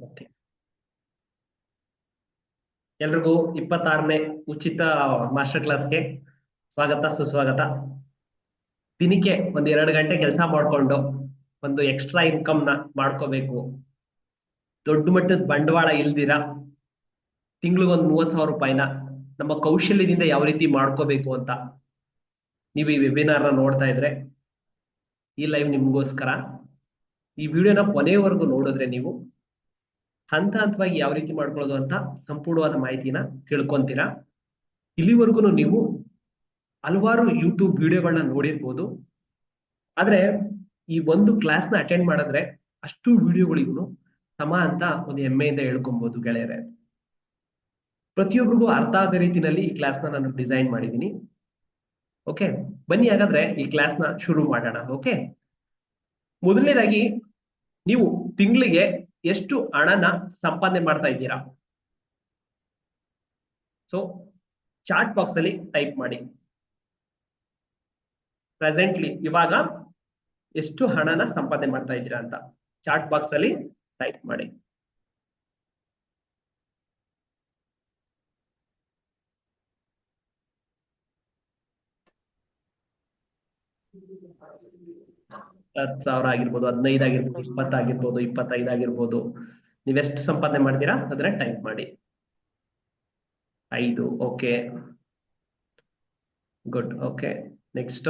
Okay, ಎಲ್ರಿಗೂ 26ನೇ ಉಚಿತ master ಕ್ಲಾಸ್ಗೆ ಸ್ವಾಗತ ಸುಸ್ವಾಗತ. ದಿನಕ್ಕೆ ಒಂದ್ 2 ಗಂಟೆ ಕೆಲಸ ಮಾಡ್ಕೊಂಡು ಒಂದು ಎಕ್ಸ್ಟ್ರಾ ಇನ್ಕಮ್ ನ ಮಾಡ್ಕೋಬೇಕು, ದೊಡ್ಡ ಮಟ್ಟದ ಬಂಡವಾಳ ಇಲ್ದಿರ ತಿಂಗ್ಳಿಗೊಂದು 30,000 ರೂಪಾಯಿನ ನಮ್ಮ ಕೌಶಲ್ಯದಿಂದ ಯಾವ ರೀತಿ ಮಾಡ್ಕೋಬೇಕು ಅಂತ ನೀವು ಈ ವೆಬಿನಾರ್ ನ ನೋಡ್ತಾ ಇದ್ರೆ ಈ ಲೈವ್ ನಿಮ್ಗೋಸ್ಕರ. ಈ ವಿಡಿಯೋನ ಕೊನೆಯವರೆಗೂ ನೋಡಿದ್ರೆ ನೀವು ಹಂತ ಹಂತವಾಗಿ ಯಾವ ರೀತಿ ಮಾಡ್ಕೊಳ್ಳೋದು ಅಂತ ಸಂಪೂರ್ಣವಾದ ಮಾಹಿತಿನ ತಿಳ್ಕೊಂತೀರಾ. ಇಲ್ಲಿವರೆಗೂ ನೀವು ಹಲವಾರು ಯೂಟ್ಯೂಬ್ ವಿಡಿಯೋಗಳನ್ನ ನೋಡಿರ್ಬೋದು, ಆದ್ರೆ ಈ ಒಂದು ಕ್ಲಾಸ್ನ ಅಟೆಂಡ್ ಮಾಡಿದ್ರೆ ಅಷ್ಟು ವಿಡಿಯೋಗಳಿಗೂ ಸಮ ಅಂತ ಒಂದು ಹೆಮ್ಮೆಯಿಂದ ಹೇಳ್ಕೊಬಹುದು ಗೆಳೆಯರೆ. ಪ್ರತಿಯೊಬ್ಬರಿಗೂ ಅರ್ಥ ಆದ ರೀತಿಯಲ್ಲಿ ಈ ಕ್ಲಾಸ್ನ ನಾನು ಡಿಸೈನ್ ಮಾಡಿದ್ದೀನಿ. ಓಕೆ, ಬನ್ನಿ ಹಾಗಾದ್ರೆ ಈ ಕ್ಲಾಸ್ನ ಶುರು ಮಾಡೋಣ. ಓಕೆ, ಮೊದಲನೇದಾಗಿ ನೀವು ತಿಂಗಳಿಗೆ ಎಷ್ಟು ಹಣನ ಸಂಪಾದನೆ ಮಾಡ್ತಾ ಇದ್ದೀರಾ? ಸೊ ಚಾಟ್ ಬಾಕ್ಸ್ ಅಲ್ಲಿ ಟೈಪ್ ಮಾಡಿ, ಪ್ರೆಸೆಂಟ್ಲಿ ಇವಾಗ ಎಷ್ಟು ಹಣನ ಸಂಪಾದನೆ ಮಾಡ್ತಾ ಇದ್ದೀರಾ ಅಂತ ಚಾಟ್ ಬಾಕ್ಸ್ ಅಲ್ಲಿ ಟೈಪ್ ಮಾಡಿ. $10,000 ಆಗಿರ್ಬೋದು, 15 ಆಗಿರ್ಬೋದು, 20 ಆಗಿರ್ಬೋದು, 25 ಆಗಿರ್ಬೋದು. ನೀವೆಷ್ಟು ಸಂಪಾದನೆ ಮಾಡ್ತೀರಾ ಅದನ್ನ ಟೈಪ್ ಮಾಡಿ. 5. Okay, good. ಓಕೆ, ನೆಕ್ಸ್ಟ್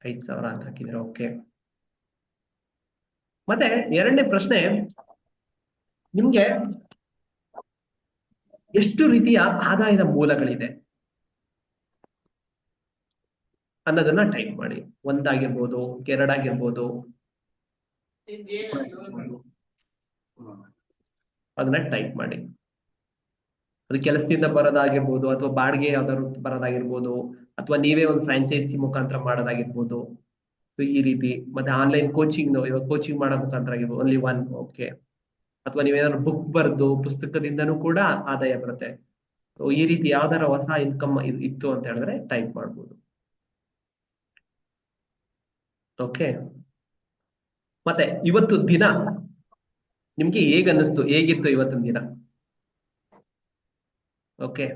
5,000 ಅಂತ ಹಾಕಿದ್ರೆ ಓಕೆ. ಮತ್ತೆ ಎರಡನೇ ಪ್ರಶ್ನೆ, ನಿಮ್ಗೆ ಎಷ್ಟು ರೀತಿಯ ಆದಾಯದ ಮೂಲಗಳಿದೆ ಅನ್ನೋದನ್ನ ಟೈಪ್ ಮಾಡಿ. 1 ಆಗಿರ್ಬೋದು, 2 ಆಗಿರ್ಬೋದು, ಅದನ್ನ ಟೈಪ್ ಮಾಡಿ. ಅದು ಕೆಲಸದಿಂದ ಬರೋದಾಗಿರ್ಬೋದು, ಅಥವಾ ಬಾಡಿಗೆ ಯಾವ್ದಾದ್ರು ಬರೋದಾಗಿರ್ಬೋದು, ಅಥವಾ ನೀವೇ ಒಂದು ಫ್ರಾಂಚೈಸಿ ಮುಖಾಂತರ ಮಾಡೋದಾಗಿರ್ಬೋದು. ಈ ರೀತಿ ಮತ್ತೆ ಆನ್ಲೈನ್ ಕೋಚಿಂಗ್, ಇವಾಗ ಕೋಚಿಂಗ್ ಮಾಡೋ ಮುಖಾಂತರ ಆಗಿರ್ಬೋದು, ಓನ್ಲಿ 1. ಓಕೆ, ಅಥವಾ ನೀವೇನಾದ್ರು ಬುಕ್ ಬರೆದು ಪುಸ್ತಕದಿಂದನೂ ಕೂಡ ಆದಾಯ ಬರುತ್ತೆ. ಸೊ ಈ ರೀತಿ ಯಾವ್ದಾರ ಹೊಸ ಇನ್ಕಮ್ ಇತ್ತು ಅಂತ ಹೇಳಿದ್ರೆ ಟೈಪ್ ಮಾಡ್ಬೋದು. ಓಕೆ, ಮತ್ತೆ ಇವತ್ತು ದಿನ ನಿಮ್ಗೆ ಹೇಗನ್ನಿಸ್ತು, ಹೇಗಿತ್ತು ಇವತ್ತಿನ ದಿನ? ಓಕೆ,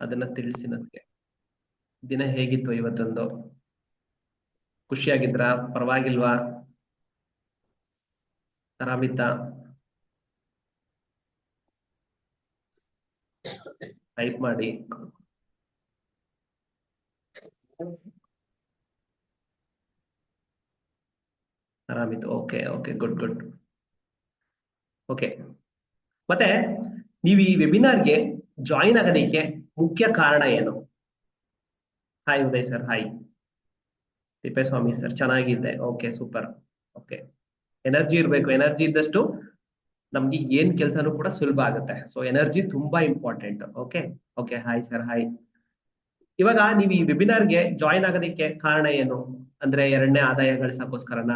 ಅದನ್ನ ತಿಳಿಸಿ ನನಗೆ. ದಿನ ಹೇಗಿತ್ತು ಇವತ್ತೊಂದು? ಖುಷಿಯಾಗಿದ್ರಾ? ಪರವಾಗಿಲ್ವಾ? ಆರಾಮಿತ್ತ? ಟೈಪ್ ಮಾಡಿ. ಆರಾಮಿತ್ತು. Okay okay, good good. Okay, ಮತ್ತೆ ನೀವು ಈ ವೆಬಿನಾರ್ಗೆ ಜಾಯಿನ್ ಆಗೋದಕ್ಕೆ ಮುಖ್ಯ ಕಾರಣ ಏನು? Hi Uday sir, hi. Thippeswamy sir, ಚೆನ್ನಾಗಿದ್ದೆ. Okay, super. ಓಕೆ, ಎನರ್ಜಿ ಇರಬೇಕು. ಎನರ್ಜಿ ಇದ್ದಷ್ಟು ನಮ್ಗೆ ಏನ್ ಕೆಲಸನೂ ಕೂಡ ಸುಲಭ ಆಗುತ್ತೆ. ಸೊ ಎನರ್ಜಿ ತುಂಬಾ important. Okay okay, hi sir, hi. ಇವಾಗ ನೀವು ಈ ವೆಬಿನಾರ್ಗೆ ಜಾಯಿನ್ ಆಗೋದಕ್ಕೆ ಕಾರಣ ಏನು ಅಂದ್ರೆ, ಎರಡನೇ ಆದಾಯ ಗಳಿಸೋಕ್ಕೋಸ್ಕರನ,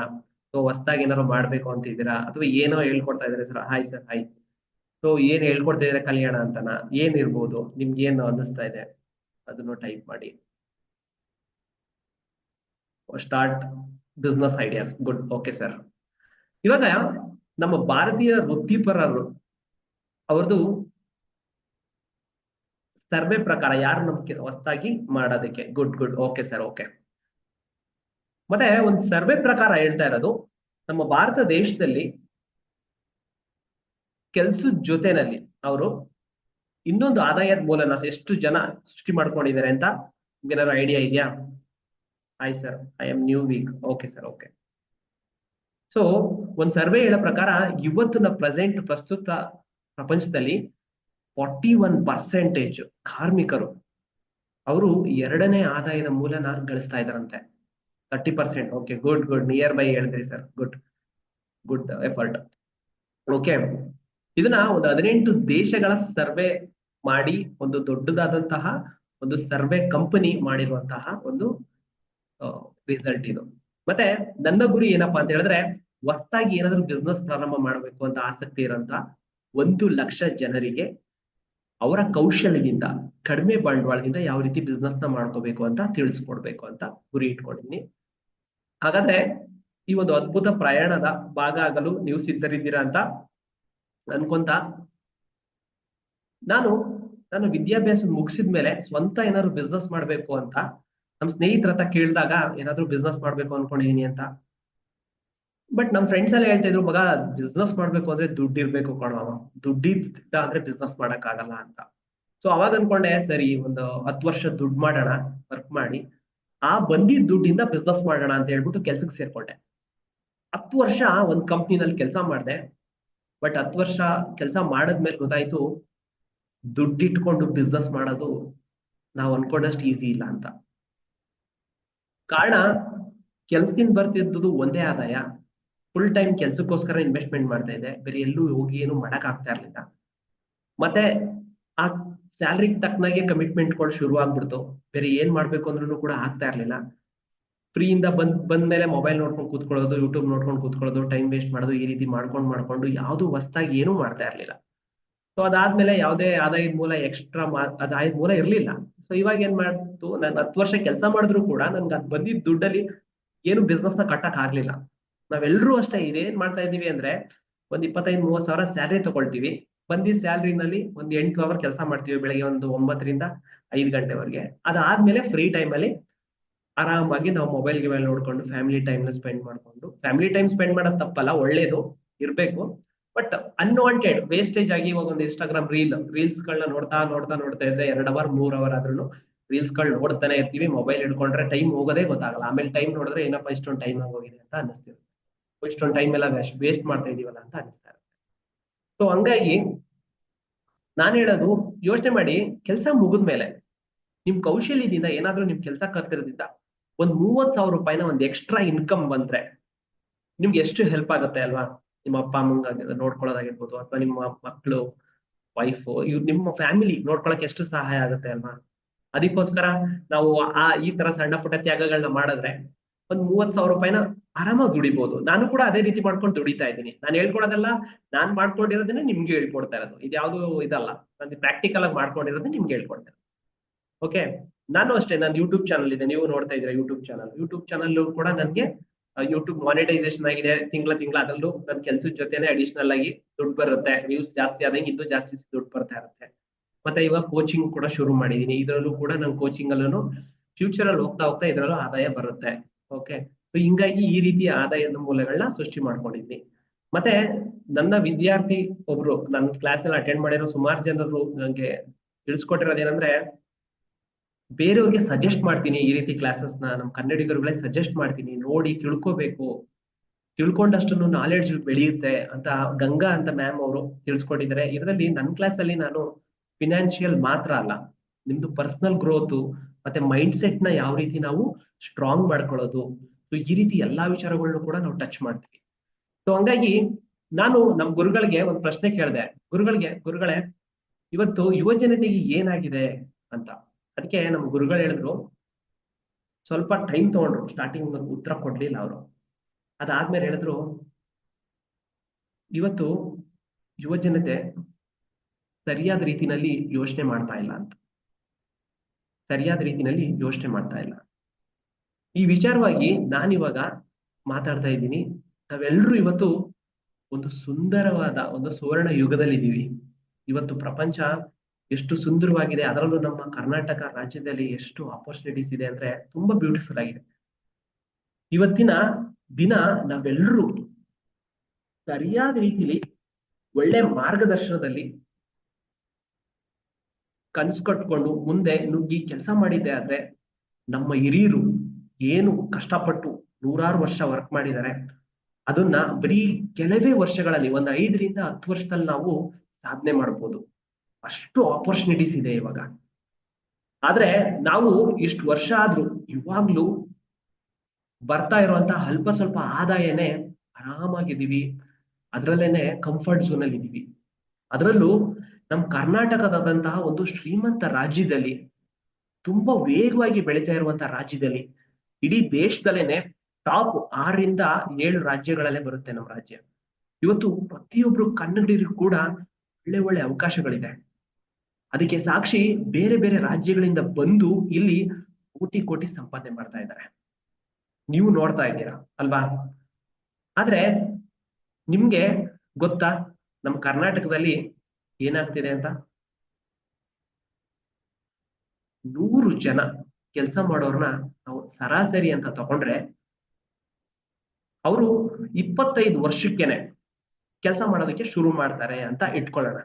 ಸೊ ಹೊಸದಾಗಿ ಏನಾದ್ರು ಮಾಡ್ಬೇಕು ಅಂತಿದ್ದೀರಾ, ಅಥವಾ ಏನೋ ಹೇಳ್ಕೊಡ್ತಾ ಇದಾರೆ sir? Hi sir, hi. So ಏನ್ ಹೇಳ್ಕೊಡ್ತಾ ಇದಾರೆ, ಕಲ್ಯಾಣ ಅಂತನಾ? ಏನ್ ಇರ್ಬೋದು, ನಿಮ್ಗೆ ಏನು ಅನ್ನಿಸ್ತಾ ಇದೆ ಅದನ್ನು ಟೈಪ್ ಮಾಡಿ. Start business ideas, good. Okay sir, ಇವಾಗ ನಮ್ಮ ಭಾರತೀಯ ವೃತ್ತಿಪರರು ಅವ್ರದ್ದು ಸರ್ವೆ ಪ್ರಕಾರ ಯಾರು ನಮ್ಗೆ ಹೊಸದಾಗಿ ಮಾಡೋದಕ್ಕೆ? Good good. Okay sir, okay. ಮತ್ತೆ ಒಂದು ಸರ್ವೆ ಪ್ರಕಾರ ಹೇಳ್ತಾ ಇರೋದು, ನಮ್ಮ ಭಾರತ ದೇಶದಲ್ಲಿ ಕೆಲ್ಸದ ಜೊತೆನಲ್ಲಿ ಅವರು ಇನ್ನೊಂದು ಆದಾಯದ ಮೂಲನ ಎಷ್ಟು ಜನ ಸೃಷ್ಟಿ ಮಾಡ್ಕೊಂಡಿದ್ದಾರೆ ಅಂತ ಏನಾದ್ರು ಐಡಿಯಾ ಇದೆಯಾ? Hi sir, I am new week. Okay sir, okay. So ಒಂದ್ ಸರ್ವೆ ಹೇಳೋ ಪ್ರಕಾರ ಇವತ್ತಿನ ಪ್ರಸ್ತುತ ಪ್ರಪಂಚದಲ್ಲಿ 41% ಕಾರ್ಮಿಕರು ಅವರು ಎರಡನೇ ಆದಾಯದ ಮೂಲನ ಗಳಿಸ್ತಾ ಇದಾರಂತೆ. 30%. Okay, good good. Nearby ಹೇಳಿದ್ರಿ sir, good good effort. Okay, ಇದನ್ನ ಒಂದು 18 ದೇಶಗಳ ಸರ್ವೆ ಮಾಡಿ ಒಂದು ದೊಡ್ಡದಾದಂತಹ ಒಂದು ಸರ್ವೆ ಕಂಪನಿ ಮಾಡಿರುವಂತಹ ಒಂದು ರಿಸಲ್ಟ್ ಇದು. ಮತ್ತೆ ನನ್ನ ಗುರಿ ಏನಪ್ಪಾ ಅಂತ ಹೇಳಿದ್ರೆ, ಹೊಸದಾಗಿ ಏನಾದ್ರು ಬಿಸ್ನೆಸ್ ಪ್ರಾರಂಭ ಮಾಡಬೇಕು ಅಂತ ಆಸಕ್ತಿ ಇರೋಂತ 1,00,000 ಜನರಿಗೆ ಅವರ ಕೌಶಲ್ಯದಿಂದ ಕಡಿಮೆ ಬಂಡವಾಳದಿಂದ ಯಾವ ರೀತಿ ಬಿಸ್ನೆಸ್ ನ ಮಾಡ್ಕೋಬೇಕು ಅಂತ ತಿಳಿಸ್ಕೊಡ್ಬೇಕು ಅಂತ ಗುರಿ ಇಟ್ಕೊಂಡಿದ್ದೀನಿ. ಹಾಗಾದ್ರೆ ಈ ಒಂದು ಅದ್ಭುತ ಪ್ರಯಾಣದ ಭಾಗ ಆಗಲು ನೀವು ಸಿದ್ಧರಿದ್ದೀರಾ ಅಂತ ಅನ್ಕೊಂತ ನಾನು ನಾನು ವಿದ್ಯಾಭ್ಯಾಸ ಮುಗಿಸಿದ ಮೇಲೆ ಸ್ವಂತ ಏನಾದ್ರು ಬಿಸ್ನೆಸ್ ಮಾಡ್ಬೇಕು ಅಂತ ನಮ್ ಸ್ನೇಹಿತರ ಹತ್ರ ಕೇಳಿದಾಗ ಏನಾದ್ರು ಬಿಸ್ನೆಸ್ ಮಾಡ್ಬೇಕು ಅನ್ಕೊಂಡಿದೀನಿ ಅಂತ. ಬಟ್ ನಮ್ ಫ್ರೆಂಡ್ಸ್ ಎಲ್ಲ ಹೇಳ್ತಾ ಇದ್ರು, ಮಗ ಬಿಸ್ನೆಸ್ ಮಾಡ್ಬೇಕು ಅಂದ್ರೆ ದುಡ್ಡು ಇರ್ಬೇಕು ಕಣೋ, ದುಡ್ಡಿದ್ದ ಅಂದ್ರೆ ಬಿಸ್ನೆಸ್ ಮಾಡಕ್ ಆಗಲ್ಲ ಅಂತ. ಸೊ ಅವಾಗ ಅನ್ಕೊಂಡೆ, ಸರಿ ಒಂದು 10 ವರ್ಷ ದುಡ್ಡು ಮಾಡೋಣ, ವರ್ಕ್ ಮಾಡಿ ಆ ಬಂದಿದ್ದ ದುಡ್ಡಿಂದ ಬಿಸ್ನೆಸ್ ಮಾಡೋಣ ಅಂತ ಹೇಳ್ಬಿಟ್ಟು ಕೆಲ್ಸಕ್ಕೆ ಸೇರ್ಕೊಂಡೆ. 10 ವರ್ಷ ಒಂದ್ ಕಂಪ್ನಿನಲ್ಲಿ ಕೆಲಸ ಮಾಡಿದೆ. ಬಟ್ 10 ವರ್ಷ ಕೆಲಸ ಮಾಡದ್ಮೇಲೆ ಗೊತ್ತಾಯ್ತು, ದುಡ್ಡಿಟ್ಕೊಂಡು ಬಿಸ್ನೆಸ್ ಮಾಡೋದು ನಾವು ಅನ್ಕೊಂಡಷ್ಟು ಈಸಿ ಇಲ್ಲ ಅಂತ. ಕಾರಣ, ಕೆಲ್ಸದಿಂದ ಬರ್ತಿದ್ದು ಒಂದೇ ಆದಾಯ, ಫುಲ್ ಟೈಮ್ ಕೆಲ್ಸಕ್ಕೋಸ್ಕರ ಇನ್ವೆಸ್ಟ್ಮೆಂಟ್ ಮಾಡ್ತಾ ಇದ್ದೆ, ಬೇರೆ ಎಲ್ಲೂ ಹೋಗಿ ಏನು ಮಾಡಕ್ ಆಗ್ತಾ ಇರ್ಲಿಲ್ಲ. ಮತ್ತೆ ಆ ಸ್ಯಾಲ್ರಿಗೆ ತಕ್ಕನಾಗೆ ಕಮಿಟ್ಮೆಂಟ್ಗಳು ಶುರು ಆಗ್ಬಿಡ್ತು, ಬೇರೆ ಏನ್ ಮಾಡ್ಬೇಕು ಅಂದ್ರೂ ಕೂಡ ಆಗ್ತಾ ಇರ್ಲಿಲ್ಲ. ಫ್ರೀಯಿಂದ ಬಂದ್ಮೇಲೆ ಮೊಬೈಲ್ ನೋಡ್ಕೊಂಡು ಕೂತ್ಕೊಳ್ಳೋದು, ಯೂಟ್ಯೂಬ್ ನೋಡ್ಕೊಂಡು ಕೂತ್ಕೊಳ್ಳೋದು, ಟೈಮ್ ವೇಸ್ಟ್ ಮಾಡೋದು, ಈ ರೀತಿ ಮಾಡ್ಕೊಂಡು ಯಾವ್ದು ಹೊಸ್ದಾಗಿ ಏನೂ ಮಾಡ್ತಾ ಇರ್ಲಿಲ್ಲ. ಸೊ ಅದಾದ್ಮೇಲೆ ಯಾವುದೇ ಆದಾಯದ ಮೂಲ ಎಕ್ಸ್ಟ್ರಾ ಆದಾಯದ ಮೂಲ ಇರ್ಲಿಲ್ಲ. ಸೊ ಇವಾಗ ಏನ್ ಮಾಡ್ತು, ನಾನು 10 ವರ್ಷ ಕೆಲಸ ಮಾಡಿದ್ರು ಕೂಡ ನನ್ಗೆ ಅದ್ ಬಂದಿದ್ದ ದುಡ್ಡಲ್ಲಿ ಏನು ಬಿಸ್ನೆಸ್ ನ ಕಟ್ಟಕ್ ಆಗ್ಲಿಲ್ಲ. ನಾವೆಲ್ಲರೂ ಅಷ್ಟೇ ಇದೇನ್ ಮಾಡ್ತಾ ಇದೀವಿ ಅಂದ್ರೆ, ಒಂದ್ 25-30 ಸಾವಿರ ಸ್ಯಾಲರಿ ತಗೊಳ್ತೀವಿ, ಬಂದಿದ್ದ ಸ್ಯಾಲರಿನಲ್ಲಿ ಒಂದ್ 8 ಅವರ್ ಕೆಲಸ ಮಾಡ್ತೀವಿ, ಬೆಳಗ್ಗೆ ಒಂದು 9 ರಿಂದ 5 ಗಂಟೆವರೆಗೆ. ಅದಾದ್ಮೇಲೆ ಫ್ರೀ ಟೈಮ್ ಅಲ್ಲಿ ಆರಾಮಾಗಿ ನಾವು ಮೊಬೈಲ್ ಗಿಬೈಲ್ ನೋಡ್ಕೊಂಡು ಫ್ಯಾಮಿಲಿ ಟೈಮ್ ನ ಸ್ಪೆಂಡ್ ಮಾಡ್ಕೊಂಡು, ಫ್ಯಾಮಿಲಿ ಟೈಮ್ ಸ್ಪೆಂಡ್ ಮಾಡೋದು ತಪ್ಪಲ್ಲ, ಒಳ್ಳೇದು ಇರ್ಬೇಕು. ಬಟ್ ಅನ್ವಾಂಟೆಡ್ ವೇಸ್ಟೇಜ್ ಆಗಿ ಇವಾಗ ಒಂದು ಇನ್ಸ್ಟಾಗ್ರಾಮ್ ರೀಲ್ಸ್ ಗಳನ್ನ ನೋಡ್ತಾ ಇದ್ರೆ 2 ಅವರ್ 3 ಅವರ್ ಆದ್ರೂ ರೀಲ್ಸ್ ಗಳು ನೋಡ್ತಾನೆ ಇರ್ತೀವಿ. ಮೊಬೈಲ್ ಹಿಡ್ಕೊಂಡ್ರೆ ಟೈಮ್ ಹೋಗೋದೇ ಗೊತ್ತಾಗಲ್ಲ. ಆಮೇಲೆ ಟೈಮ್ ನೋಡಿದ್ರೆ ಏನಪ್ಪ ಇಷ್ಟೊಂದು ಟೈಮ್ ಆಗೋಗಿದೆ ಅಂತ ಅನಿಸ್ತಿರುತ್ತೆ, ಇಷ್ಟೊಂದು ಟೈಮ್ ಎಲ್ಲ ವೇಸ್ಟ್ ಮಾಡ್ತಾ ಇದೀವಲ್ಲ ಅಂತ ಅನಿಸ್ತಾ ಇರುತ್ತೆ. ಸೊ ಹಂಗಾಗಿ ನಾನು ಹೇಳೋದು, ಯೋಚನೆ ಮಾಡಿ, ಕೆಲಸ ಮುಗಿದ್ಮೇಲೆ ನಿಮ್ ಕೌಶಲ್ಯದಿಂದ ಏನಾದ್ರೂ ನಿಮ್ ಕೆಲಸ ಕಲ್ತಿರೋದ್ರಿಂದ ಒಂದ್ 30,000 ರೂಪಾಯಿನ ಒಂದ್ ಎಕ್ಸ್ಟ್ರಾ ಇನ್ಕಮ್ ಬಂದ್ರೆ ನಿಮ್ಗೆ ಎಷ್ಟು ಹೆಲ್ಪ್ ಆಗುತ್ತೆ ಅಲ್ವಾ? ನಿಮ್ಮ ಅಪ್ಪ ಅಮ್ಮಂಗ ನೋಡ್ಕೊಳ್ಳೋದಾಗಿರ್ಬೋದು, ಅಥವಾ ನಿಮ್ಮ ಮಕ್ಕಳು, ವೈಫ್, ಇವ್ರು ನಿಮ್ಮ ಫ್ಯಾಮಿಲಿ ನೋಡ್ಕೊಳಕ್ ಎಷ್ಟು ಸಹಾಯ ಆಗುತ್ತೆ ಅಲ್ವಾ? ಅದಕ್ಕೋಸ್ಕರ ನಾವು ಈ ತರ ಸಣ್ಣ ಪುಟ್ಟ ತ್ಯಾಗಗಳನ್ನ ಮಾಡಿದ್ರೆ ಒಂದ್ 30,000 ರೂಪಾಯಿನ ಆರಾಮಾಗಿ ದುಡಿಬಹುದು. ನಾನು ಕೂಡ ಅದೇ ರೀತಿ ಮಾಡ್ಕೊಂಡು ದುಡಿತಾ ಇದ್ದೀನಿ. ನಾನು ಹೇಳ್ಕೊಡೋದೆಲ್ಲ ನಾನ್ ಮಾಡ್ಕೊಂಡಿರೋದನ್ನೇ ನಿಮ್ಗೆ ಹೇಳ್ಕೊಡ್ತಾ ಇರೋದು, ಇದ್ಯಾವ್ದು ಇದಲ್ಲ, ನಾನು ಪ್ರಾಕ್ಟಿಕಲ್ ಆಗಿ ಮಾಡ್ಕೊಂಡಿರೋದನ್ನ ನಿಮ್ಗೆ ಹೇಳ್ಕೊಡ್ತೇನೆ. ಓಕೆ, ನಾನು ಅಷ್ಟೇ, ನನ್ನ ಯೂಟ್ಯೂಬ್ ಚಾನಲ್ ಇದೆ, ನೀವು ನೋಡ್ತಾ ಇದ್ದೀರಾ ಯೂಟ್ಯೂಬ್ ಚಾನಲ್ ಕೂಡ ನನಗೆ ಯೂಟ್ಯೂಬ್ ಮಾನಿಟೈಸೇಷನ್ ಆಗಿದೆ. ತಿಂಗಳ ಅದರಲ್ಲೂ ನನ್ನ ಕೆಲ್ಸದ ಜೊತೆನೆ ಅಡಿಷನಲ್ ಆಗಿ ದುಡ್ಡು ಬರುತ್ತೆ. ವ್ಯೂಸ್ ಜಾಸ್ತಿ ಆದಂಗೆ ಇನ್ನೂ ಜಾಸ್ತಿ ದುಡ್ಡು ಬರ್ತಾ ಇರುತ್ತೆ. ಮತ್ತೆ ಇವಾಗ ಕೋಚಿಂಗ್ ಕೂಡ ಶುರು ಮಾಡಿದೀನಿ, ಇದರಲ್ಲೂ ಕೂಡ ನನ್ನ ಕೋಚಿಂಗ್ ಅಲ್ಲೂ ಫ್ಯೂಚರ್ ಅಲ್ಲಿ ಹೋಗ್ತಾ ಇದರಲ್ಲೂ ಆದಾಯ ಬರುತ್ತೆ. ಓಕೆ, ಹಿಂಗಾಗಿ ಈ ರೀತಿಯ ಆದಾಯದ ಮೂಲಗಳನ್ನ ಸೃಷ್ಟಿ ಮಾಡ್ಕೊಂಡಿದ್ದೀನಿ. ಮತ್ತೆ ನನ್ನ ವಿದ್ಯಾರ್ಥಿ ಒಬ್ರು ನನ್ನ ಕ್ಲಾಸ್ ಅಲ್ಲಿ ಅಟೆಂಡ್ ಮಾಡಿರೋ ಸುಮಾರು ಜನರು ನನಗೆ ತಿಳಿಸ್ಕೊಟ್ಟಿರೋದೇನಂದ್ರೆ, ಬೇರೆಯವ್ರಿಗೆ ಸಜೆಸ್ಟ್ ಮಾಡ್ತೀನಿ ಈ ರೀತಿ ಕ್ಲಾಸಸ್ ನಮ್ಮ ಕನ್ನಡಿಗರುಗಳೇ ಸಜೆಸ್ಟ್ ಮಾಡ್ತೀನಿ, ನೋಡಿ ತಿಳ್ಕೋಬೇಕು, ತಿಳ್ಕೊಂಡಷ್ಟು ನಾಲೆಡ್ಜ್ ಬೆಳೆಯುತ್ತೆ ಅಂತ ಗಂಗಾ ಅಂತ ಮ್ಯಾಮ್ ಅವರು ತಿಳಿಸ್ಕೊಟ್ಟಿದ್ದಾರೆ. ಇದರಲ್ಲಿ ನನ್ನ ಕ್ಲಾಸ್ ಅಲ್ಲಿ ನಾನು ಫಿನಾನ್ಷಿಯಲ್ ಮಾತ್ರ ಅಲ್ಲ, ನಿಮ್ದು ಪರ್ಸನಲ್ ಗ್ರೋತ್ ಮತ್ತೆ ಮೈಂಡ್ ಸೆಟ್ ನ ಯಾವ ರೀತಿ ನಾವು ಸ್ಟ್ರಾಂಗ್ ಮಾಡ್ಕೊಳ್ಳೋದು, ಸೊ ಈ ರೀತಿ ಎಲ್ಲಾ ವಿಚಾರಗಳನ್ನು ಕೂಡ ನಾವು ಟಚ್ ಮಾಡ್ತೀವಿ. ಸೊ ಹಂಗಾಗಿ ನಾನು ನಮ್ಮ ಗುರುಗಳಿಗೆ ಒಂದು ಪ್ರಶ್ನೆ ಕೇಳಿದೆ, ಗುರುಗಳೇ ಇವತ್ತು ಯುವ ಜನತೆಗೆ ಏನಾಗಿದೆ ಅಂತ. ಅದಕ್ಕೆ ನಮ್ಮ ಗುರುಗಳು ಹೇಳಿದ್ರು, ಸ್ವಲ್ಪ ಟೈಮ್ ತಗೊಂಡ್ರು, ಸ್ಟಾರ್ಟಿಂಗ್ ಉತ್ತರ ಕೊಡ್ಲಿಲ್ಲ ಅವರು. ಅದಾದ್ಮೇಲೆ ಹೇಳಿದ್ರು, ಇವತ್ತು ಯುವ ಜನತೆ ಸರಿಯಾದ ರೀತಿನಲ್ಲಿ ಯೋಚನೆ ಮಾಡ್ತಾ ಇಲ್ಲ ಅಂತ, ಸರಿಯಾದ ರೀತಿನಲ್ಲಿ ಯೋಚನೆ ಮಾಡ್ತಾ ಇಲ್ಲ. ಈ ವಿಚಾರವಾಗಿ ನಾನಿವಾಗ ಮಾತಾಡ್ತಾ ಇದ್ದೀನಿ. ನಾವೆಲ್ಲರೂ ಇವತ್ತು ಒಂದು ಸುಂದರವಾದ ಒಂದು ಸುವರ್ಣ ಯುಗದಲ್ಲಿದ್ದೀವಿ. ಇವತ್ತು ಪ್ರಪಂಚ ಎಷ್ಟು ಸುಂದರವಾಗಿದೆ, ಅದರಲ್ಲೂ ನಮ್ಮ ಕರ್ನಾಟಕ ರಾಜ್ಯದಲ್ಲಿ ಎಷ್ಟು ಆಪರ್ಚುನಿಟೀಸ್ ಇದೆ ಅಂದ್ರೆ ತುಂಬಾ ಬ್ಯೂಟಿಫುಲ್ ಆಗಿದೆ. ಇವತ್ತಿನ ದಿನ ನಾವೆಲ್ಲರೂ ಸರಿಯಾದ ರೀತಿಲಿ ಒಳ್ಳೆ ಮಾರ್ಗದರ್ಶನದಲ್ಲಿ ಕನ್ಸು ಕಟ್ಕೊಂಡು ಮುಂದೆ ನುಗ್ಗಿ ಕೆಲಸ ಮಾಡಿದ್ದೆ ಆದ್ರೆ, ನಮ್ಮ ಹಿರಿಯರು ಏನು ಕಷ್ಟಪಟ್ಟು 100 ವರ್ಷ ವರ್ಕ್ ಮಾಡಿದ್ದಾರೆ, ಅದನ್ನ ಬರೀ ಕೆಲವೇ ವರ್ಷಗಳಲ್ಲಿ, ಒಂದು 5 ರಿಂದ 10 ವರ್ಷದಲ್ಲಿ ನಾವು ಸಾಧನೆ ಮಾಡ್ಬೋದು. ಅಷ್ಟು ಆಪರ್ಚುನಿಟೀಸ್ ಇದೆ ಇವಾಗ. ಆದ್ರೆ ನಾವು ಇಷ್ಟು ವರ್ಷ ಆದ್ರೂ ಇವಾಗ್ಲೂ ಬರ್ತಾ ಇರುವಂತಹ ಅಲ್ಪ ಸ್ವಲ್ಪ ಆದಾಯನೇ ಆರಾಮಾಗಿದ್ದೀವಿ, ಅದ್ರಲ್ಲೇನೆ ಕಂಫರ್ಟ್ ಝೋನ್ ಅಲ್ಲಿ ಇದೀವಿ. ಅದರಲ್ಲೂ ನಮ್ಮ ಕರ್ನಾಟಕದಾದಂತಹ ಒಂದು ಶ್ರೀಮಂತ ರಾಜ್ಯದಲ್ಲಿ, ತುಂಬಾ ವೇಗವಾಗಿ ಬೆಳೀತಾ ಇರುವಂತಹ ರಾಜ್ಯದಲ್ಲಿ, ಇಡೀ ದೇಶದಲ್ಲೇನೆ ಟಾಪ್ 6 ರಿಂದ 7 ರಾಜ್ಯಗಳಲ್ಲೇ ಬರುತ್ತೆ ನಮ್ಮ ರಾಜ್ಯ. ಇವತ್ತು ಪ್ರತಿಯೊಬ್ರು ಕನ್ನಡಿಗರಿಗೂ ಕೂಡ ಒಳ್ಳೆ ಒಳ್ಳೆ ಅವಕಾಶಗಳಿದೆ. ಅದಕ್ಕೆ ಸಾಕ್ಷಿ ಬೇರೆ ಬೇರೆ ರಾಜ್ಯಗಳಿಂದ ಬಂದು ಇಲ್ಲಿ ಕೋಟಿ ಕೋಟಿ ಸಂಪಾದನೆ ಮಾಡ್ತಾ ಇದ್ದಾರೆ. ನೀವು ನೋಡ್ತಾ ಇದ್ದೀರಾ ಅಲ್ವಾ? ಆದ್ರೆ ನಿಮ್ಗೆ ಗೊತ್ತಾ ನಮ್ಮ ಕರ್ನಾಟಕದಲ್ಲಿ ಏನಾಗ್ತಿದೆ ಅಂತ? 100 ಜನ ಕೆಲಸ ಮಾಡೋರ್ನ ನಾವು ಸರಾಸರಿ ಅಂತ ತಗೊಂಡ್ರೆ ಅವರು 25 ವರ್ಷಕ್ಕೇನೆ ಕೆಲಸ ಮಾಡೋದಕ್ಕೆ ಶುರು ಮಾಡ್ತಾರೆ ಅಂತ ಇಟ್ಕೊಳ್ಳೋಣ.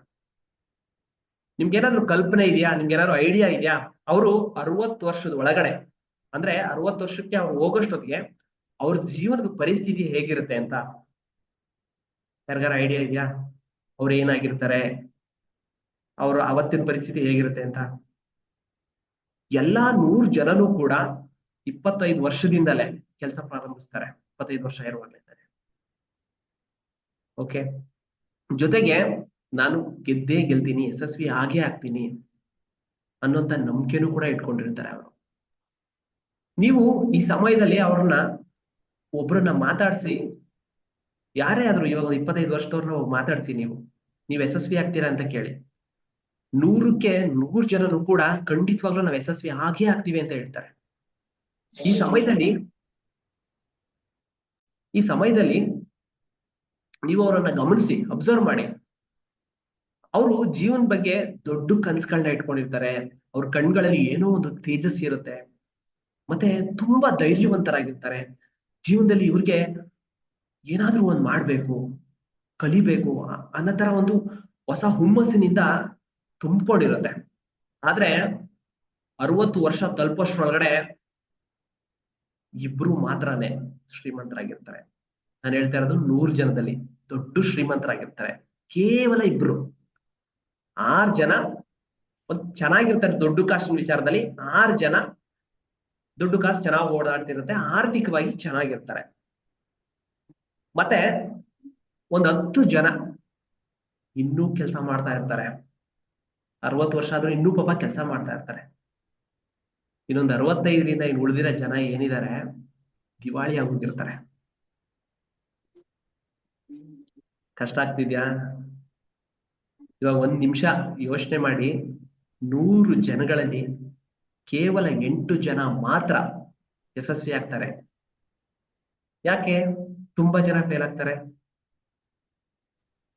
ನಿಮ್ಗೇನಾದ್ರೂ ಕಲ್ಪನೆ ಇದೆಯಾ? ನಿಮ್ಗೇನಾದ್ರು ಐಡಿಯಾ ಇದೆಯಾ? ಅವರು 60 ವರ್ಷದ ಒಳಗಡೆ, ಅಂದ್ರೆ 60 ವರ್ಷಕ್ಕೆ ಅವ್ರು ಹೋಗೋಷ್ಟೊತ್ತಿಗೆ ಅವ್ರ ಜೀವನದ ಪರಿಸ್ಥಿತಿ ಹೇಗಿರುತ್ತೆ ಅಂತ ಯಾರಿಗಾರ ಐಡಿಯಾ ಇದೆಯಾ? ಅವ್ರು ಏನಾಗಿರ್ತಾರೆ, ಅವ್ರ ಅವತ್ತಿನ ಪರಿಸ್ಥಿತಿ ಹೇಗಿರುತ್ತೆ ಅಂತ? ಎಲ್ಲಾ 100 ಜನನು ಕೂಡ 25 ವರ್ಷದಿಂದಲೇ ಕೆಲಸ ಪ್ರಾರಂಭಿಸ್ತಾರೆ, 25 ವರ್ಷ ಇರುವಾಗಲೇ. ಓಕೆ, ಜೊತೆಗೆ ನಾನು ಗೆದ್ದೇ ಗೆಲ್ತೀನಿ, ಯಶಸ್ವಿ ಆಗೇ ಆಗ್ತೀನಿ ಅನ್ನೋಂತ ನಂಬಿಕೆನೂ ಕೂಡ ಇಟ್ಕೊಂಡಿರ್ತಾರೆ ಅವರು. ನೀವು ಈ ಸಮಯದಲ್ಲಿ ಅವ್ರನ್ನ ಒಬ್ರನ್ನ ಮಾತಾಡಿಸಿ, ಯಾರೇ ಆದ್ರೂ ಇವಾಗ 25 ವರ್ಷದವ್ರನ್ನ ಮಾತಾಡಿಸಿ, ನೀವು ಯಶಸ್ವಿ ಆಗ್ತೀರಾ ಅಂತ ಕೇಳಿ, 100ಕ್ಕೆ 100 ಜನರು ಕೂಡ ಖಂಡಿತವಾಗ್ಲೂ ನಾವು ಯಶಸ್ವಿ ಆಗೇ ಆಗ್ತೀವಿ ಅಂತ ಹೇಳ್ತಾರೆ. ಈ ಸಮಯದಲ್ಲಿ ನೀವು ಅವರನ್ನ ಗಮನಿಸಿ, ಅಬ್ಸರ್ವ್ ಮಾಡಿ. ಅವರು ಜೀವನ ಬಗ್ಗೆ ದೊಡ್ಡ ಕನಸುಗಳನ್ನ ಇಟ್ಕೊಂಡಿರ್ತಾರೆ. ಅವ್ರ ಕಣ್ಗಳಲ್ಲಿ ಏನೋ ಒಂದು ತೇಜಸ್ ಇರುತ್ತೆ, ಮತ್ತೆ ತುಂಬಾ ಧೈರ್ಯವಂತರಾಗಿರ್ತಾರೆ. ಜೀವನದಲ್ಲಿ ಇವ್ರಿಗೆ ಏನಾದ್ರೂ ಒಂದ್ ಮಾಡ್ಬೇಕು, ಕಲಿಬೇಕು ಅನ್ನೋ ತರ ಒಂದು ಹೊಸ ಹುಮ್ಮಸ್ಸಿನಿಂದ ತುಂಬಿಕೊಂಡಿರುತ್ತೆ. ಆದ್ರೆ 60 ವರ್ಷ ತಲುಪೋಷ್ಟ್ರೊಳಗಡೆ ಇಬ್ರು ಮಾತ್ರನೇ ಶ್ರೀಮಂತರಾಗಿರ್ತಾರೆ. ನಾನು ಹೇಳ್ತಾ ಇರೋದು 100 ಜನದಲ್ಲಿ ದೊಡ್ಡ ಶ್ರೀಮಂತರಾಗಿರ್ತಾರೆ ಕೇವಲ ಇಬ್ರು. 6 ಜನ ಒಂದ್ ಚೆನ್ನಾಗಿರ್ತಾರೆ ದುಡ್ಡು ಕಾಸಿನ ವಿಚಾರದಲ್ಲಿ. 6 ಜನ ದುಡ್ಡು ಕಾಸು ಚೆನ್ನಾಗಿ ಓಡಾಡ್ತಿರುತ್ತೆ, ಆರ್ಥಿಕವಾಗಿ ಚೆನ್ನಾಗಿರ್ತಾರೆ. ಮತ್ತೆ ಒಂದ್ 10 ಜನ ಇನ್ನೂ ಕೆಲಸ ಮಾಡ್ತಾ ಇರ್ತಾರೆ. 60 ವರ್ಷ ಆದ್ರೂ ಇನ್ನೂ ಪಾಪ ಕೆಲಸ ಮಾಡ್ತಾ ಇರ್ತಾರೆ. ಇನ್ನೊಂದು 65ರಿಂದ ಇನ್ನು ಉಳಿದಿರೋ ಜನ ಏನಿದ್ದಾರೆ ದಿವಾಳಿ ಆಗೋಗಿರ್ತಾರೆ. ಕಷ್ಟ ಆಗ್ತಿದ್ಯಾ? ಇವಾಗ 1 ನಿಮಿಷ ಯೋಚನೆ ಮಾಡಿ, 100 ಜನಗಳಲ್ಲಿ ಕೇವಲ 8 ಜನ ಮಾತ್ರ ಯಶಸ್ವಿ ಆಗ್ತಾರೆ. ಯಾಕೆ ತುಂಬಾ ಜನ ಫೇಲ್ ಆಗ್ತಾರೆ?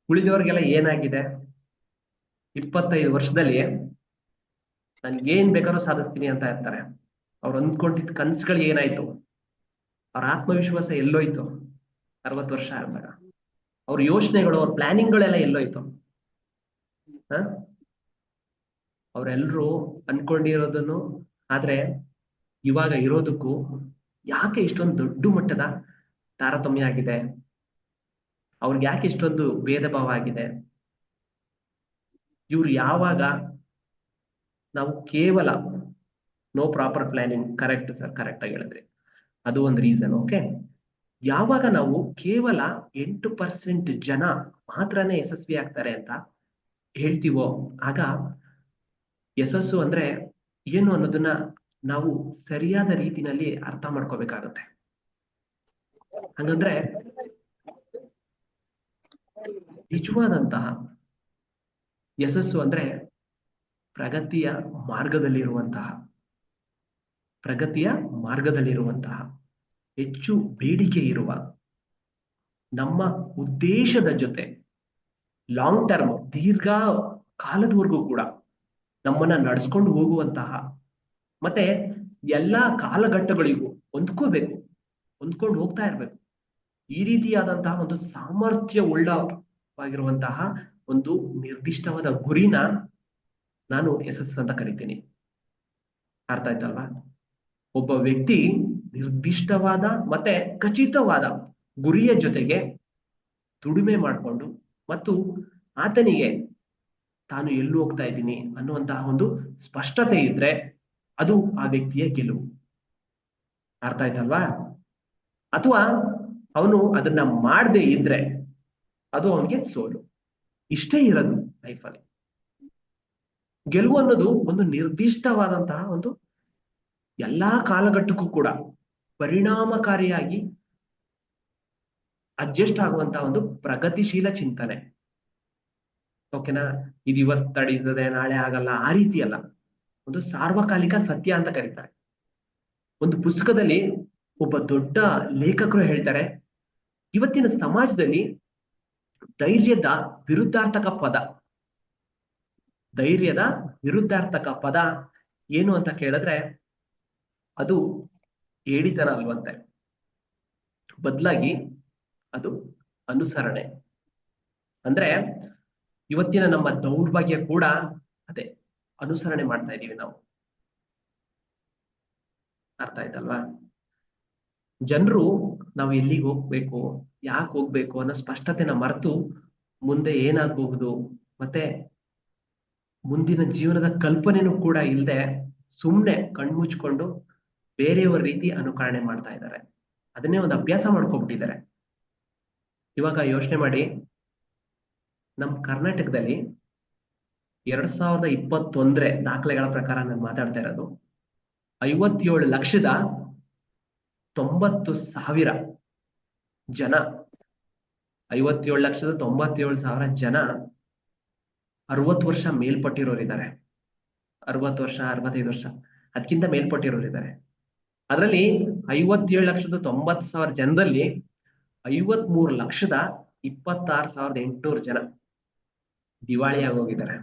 ಉಳಿದವರಿಗೆಲ್ಲ ಏನಾಗಿದೆ? 25 ವರ್ಷದಲ್ಲಿ ನನ್ಗೆ ಏನ್ ಬೇಕಾದ್ರೂ ಸಾಧಿಸ್ತೀನಿ ಅಂತ ಇರ್ತಾರೆ. ಅವ್ರು ಅಂದ್ಕೊಂಡಿದ್ದ ಕನ್ಸುಗಳು ಏನಾಯ್ತು? ಅವ್ರ ಆತ್ಮವಿಶ್ವಾಸ ಎಲ್ಲೋಯ್ತು 60 ವರ್ಷ ಆದಾಗ? ಅವ್ರ ಯೋಚನೆಗಳು, ಅವ್ರ ಪ್ಲಾನಿಂಗ್ಗಳೆಲ್ಲ ಎಲ್ಲೋಯ್ತು? ಅವರೆಲ್ಲರೂ ಅನ್ಕೊಂಡಿರೋದನ್ನು ಆದ್ರೆ ಇವಾಗ ಇರೋದಕ್ಕೂ ಯಾಕೆ ಇಷ್ಟೊಂದು ದೊಡ್ಡ ಮಟ್ಟದ ತಾರತಮ್ಯ ಆಗಿದೆ? ಅವ್ರಿಗೆ ಯಾಕೆ ಇಷ್ಟೊಂದು ಭೇದ ಭಾವ ಆಗಿದೆ? ಇವ್ರು ಯಾವಾಗ ನಾವು ಕೇವಲ no proper planning, correct sir, correct ಆಗಿ ಹೇಳಿದ್ರಿ, ಅದು ಒಂದು ರೀಸನ್. ಓಕೆ, ಯಾವಾಗ ನಾವು ಕೇವಲ 8% ಜನ ಮಾತ್ರನೇ ಯಶಸ್ವಿ ಆಗ್ತಾರೆ ಅಂತ ಹೇಳ್ತೀವೋ, ಆಗ ಯಶಸ್ಸು ಅಂದ್ರೆ ಏನು ಅನ್ನೋದನ್ನ ನಾವು ಸರಿಯಾದ ರೀತಿನಲ್ಲಿ ಅರ್ಥ ಮಾಡ್ಕೋಬೇಕಾಗತ್ತೆ. ಹಂಗಂದ್ರೆ ನಿಜವಾದಂತಹ ಯಶಸ್ಸು ಅಂದ್ರೆ ಪ್ರಗತಿಯ ಮಾರ್ಗದಲ್ಲಿರುವಂತಹ ಹೆಚ್ಚು ಬೇಡಿಕೆ ಇರುವ, ನಮ್ಮ ಉದ್ದೇಶದ ಜೊತೆ ಲಾಂಗ್ ಟರ್ಮ್, ದೀರ್ಘ ಕಾಲದವರೆಗೂ ಕೂಡ ನಮ್ಮನ್ನ ನಡೆಸ್ಕೊಂಡು ಹೋಗುವಂತಹ, ಮತ್ತೆ ಎಲ್ಲಾ ಕಾಲಘಟ್ಟಗಳಿಗೂ ಹೊಂದ್ಕೊಂಡು ಹೋಗ್ತಾ ಇರ್ಬೇಕು. ಈ ರೀತಿಯಾದಂತಹ ಒಂದು ಸಾಮರ್ಥ್ಯ ಉಳ್ಳವಾಗಿರುವಂತಹ ಒಂದು ನಿರ್ದಿಷ್ಟವಾದ ಗುರಿನ ನಾನು ಯಶಸ್ಸು ಅಂತ ಕರಿತೀನಿ. ಅರ್ಥ ಆಯ್ತಲ್ವಾ? ಒಬ್ಬ ವ್ಯಕ್ತಿ ನಿರ್ದಿಷ್ಟವಾದ ಮತ್ತೆ ಖಚಿತವಾದ ಗುರಿಯ ಜೊತೆಗೆ ದುಡಿಮೆ ಮಾಡಿಕೊಂಡು ಮತ್ತು ಆತನಿಗೆ ತಾನು ಎಲ್ಲೂ ಹೋಗ್ತಾ ಇದ್ದೀನಿ ಅನ್ನುವಂತಹ ಒಂದು ಸ್ಪಷ್ಟತೆ ಇದ್ರೆ ಅದು ಆ ವ್ಯಕ್ತಿಯ ಗೆಲುವು. ಅರ್ಥ ಆಯ್ತಲ್ವಾ? ಅಥವಾ ಅವನು ಅದನ್ನ ಮಾಡದೆ ಇದ್ರೆ ಅದು ಅವನಿಗೆ ಸೋಲು. ಇಷ್ಟೇ ಇರೋದು ಲೈಫಲ್ಲಿ. ಗೆಲುವು ಅನ್ನೋದು ಒಂದು ನಿರ್ದಿಷ್ಟವಾದಂತಹ ಒಂದು ಎಲ್ಲಾ ಕಾಲಘಟ್ಟಕ್ಕೂ ಕೂಡ ಪರಿಣಾಮಕಾರಿಯಾಗಿ ಅಡ್ಜಸ್ಟ್ ಆಗುವಂತಹ ಒಂದು ಪ್ರಗತಿಶೀಲ ಚಿಂತನೆ. ಓಕೆನಾ? ಇದು ಇವತ್ತು ತಡೀತದೆ, ನಾಳೆ ಆಗಲ್ಲ, ಆ ರೀತಿ ಅಲ್ಲ. ಒಂದು ಸಾರ್ವಕಾಲಿಕ ಸತ್ಯ ಅಂತ ಕರೀತಾರೆ. ಒಂದು ಪುಸ್ತಕದಲ್ಲಿ ಒಬ್ಬ ದೊಡ್ಡ ಲೇಖಕರು ಹೇಳ್ತಾರೆ, ಇವತ್ತಿನ ಸಮಾಜದಲ್ಲಿ ಧೈರ್ಯದ ವಿರುದ್ಧಾರ್ಥಕ ಪದ ಧೈರ್ಯದ ವಿರುದ್ಧಾರ್ಥಕ ಪದ ಏನು ಅಂತ ಕೇಳಿದ್ರೆ ಅದು ಹೇಳಿತನ ಅಲ್ವಂತೆ. ಬದಲಾಗಿ ಅದು ಅನುಸರಣೆ. ಅಂದ್ರೆ ಇವತ್ತಿನ ನಮ್ಮ ದೌರ್ಭಾಗ್ಯ ಕೂಡ ಅದೇ, ಅನುಸರಣೆ ಮಾಡ್ತಾ ಇದೀವಿ ನಾವು. ಅರ್ಥ ಆಯ್ತಲ್ವಾ? ಜನರು ನಾವು ಎಲ್ಲಿಗೆ ಹೋಗ್ಬೇಕು, ಯಾಕೆ ಹೋಗ್ಬೇಕು ಅನ್ನೋ ಸ್ಪಷ್ಟತೆನ ಮರೆತು ಮುಂದೆ ಏನಾಗಬಹುದು ಮತ್ತೆ ಮುಂದಿನ ಜೀವನದ ಕಲ್ಪನೆನೂ ಕೂಡ ಇಲ್ಲದೆ ಸುಮ್ಮನೆ ಕಣ್ಮುಚ್ಕೊಂಡು ಬೇರೆಯವರ ರೀತಿ ಅನುಕರಣೆ ಮಾಡ್ತಾ ಇದ್ದಾರೆ. ಅದನ್ನೇ ಒಂದು ಅಭ್ಯಾಸ ಮಾಡ್ಕೊಂಡ್ಬಿಟ್ಟಿದ್ದಾರೆ. ಇವಾಗ ಯೋಚನೆ ಮಾಡಿ, ನಮ್ಮ ಕರ್ನಾಟಕದಲ್ಲಿ 2021 ದಾಖಲೆಗಳ ಪ್ರಕಾರ ನಾನು ಮಾತಾಡ್ತಾ ಇರೋದು 57,90,000 ಜನ 57,90,000 ಜನ 60 ವರ್ಷ ಮೇಲ್ಪಟ್ಟಿರೋರಿದ್ದಾರೆ. 60 ವರ್ಷ 65 ವರ್ಷ ಅದಕ್ಕಿಂತ ಮೇಲ್ಪಟ್ಟಿರೋರಿದ್ದಾರೆ. ಅದರಲ್ಲಿ 57,90,000 ಜನದಲ್ಲಿ 53,26,800 ಜನ ದಿವಾಳಿ ಆಗೋಗಿದ್ದಾರೆ.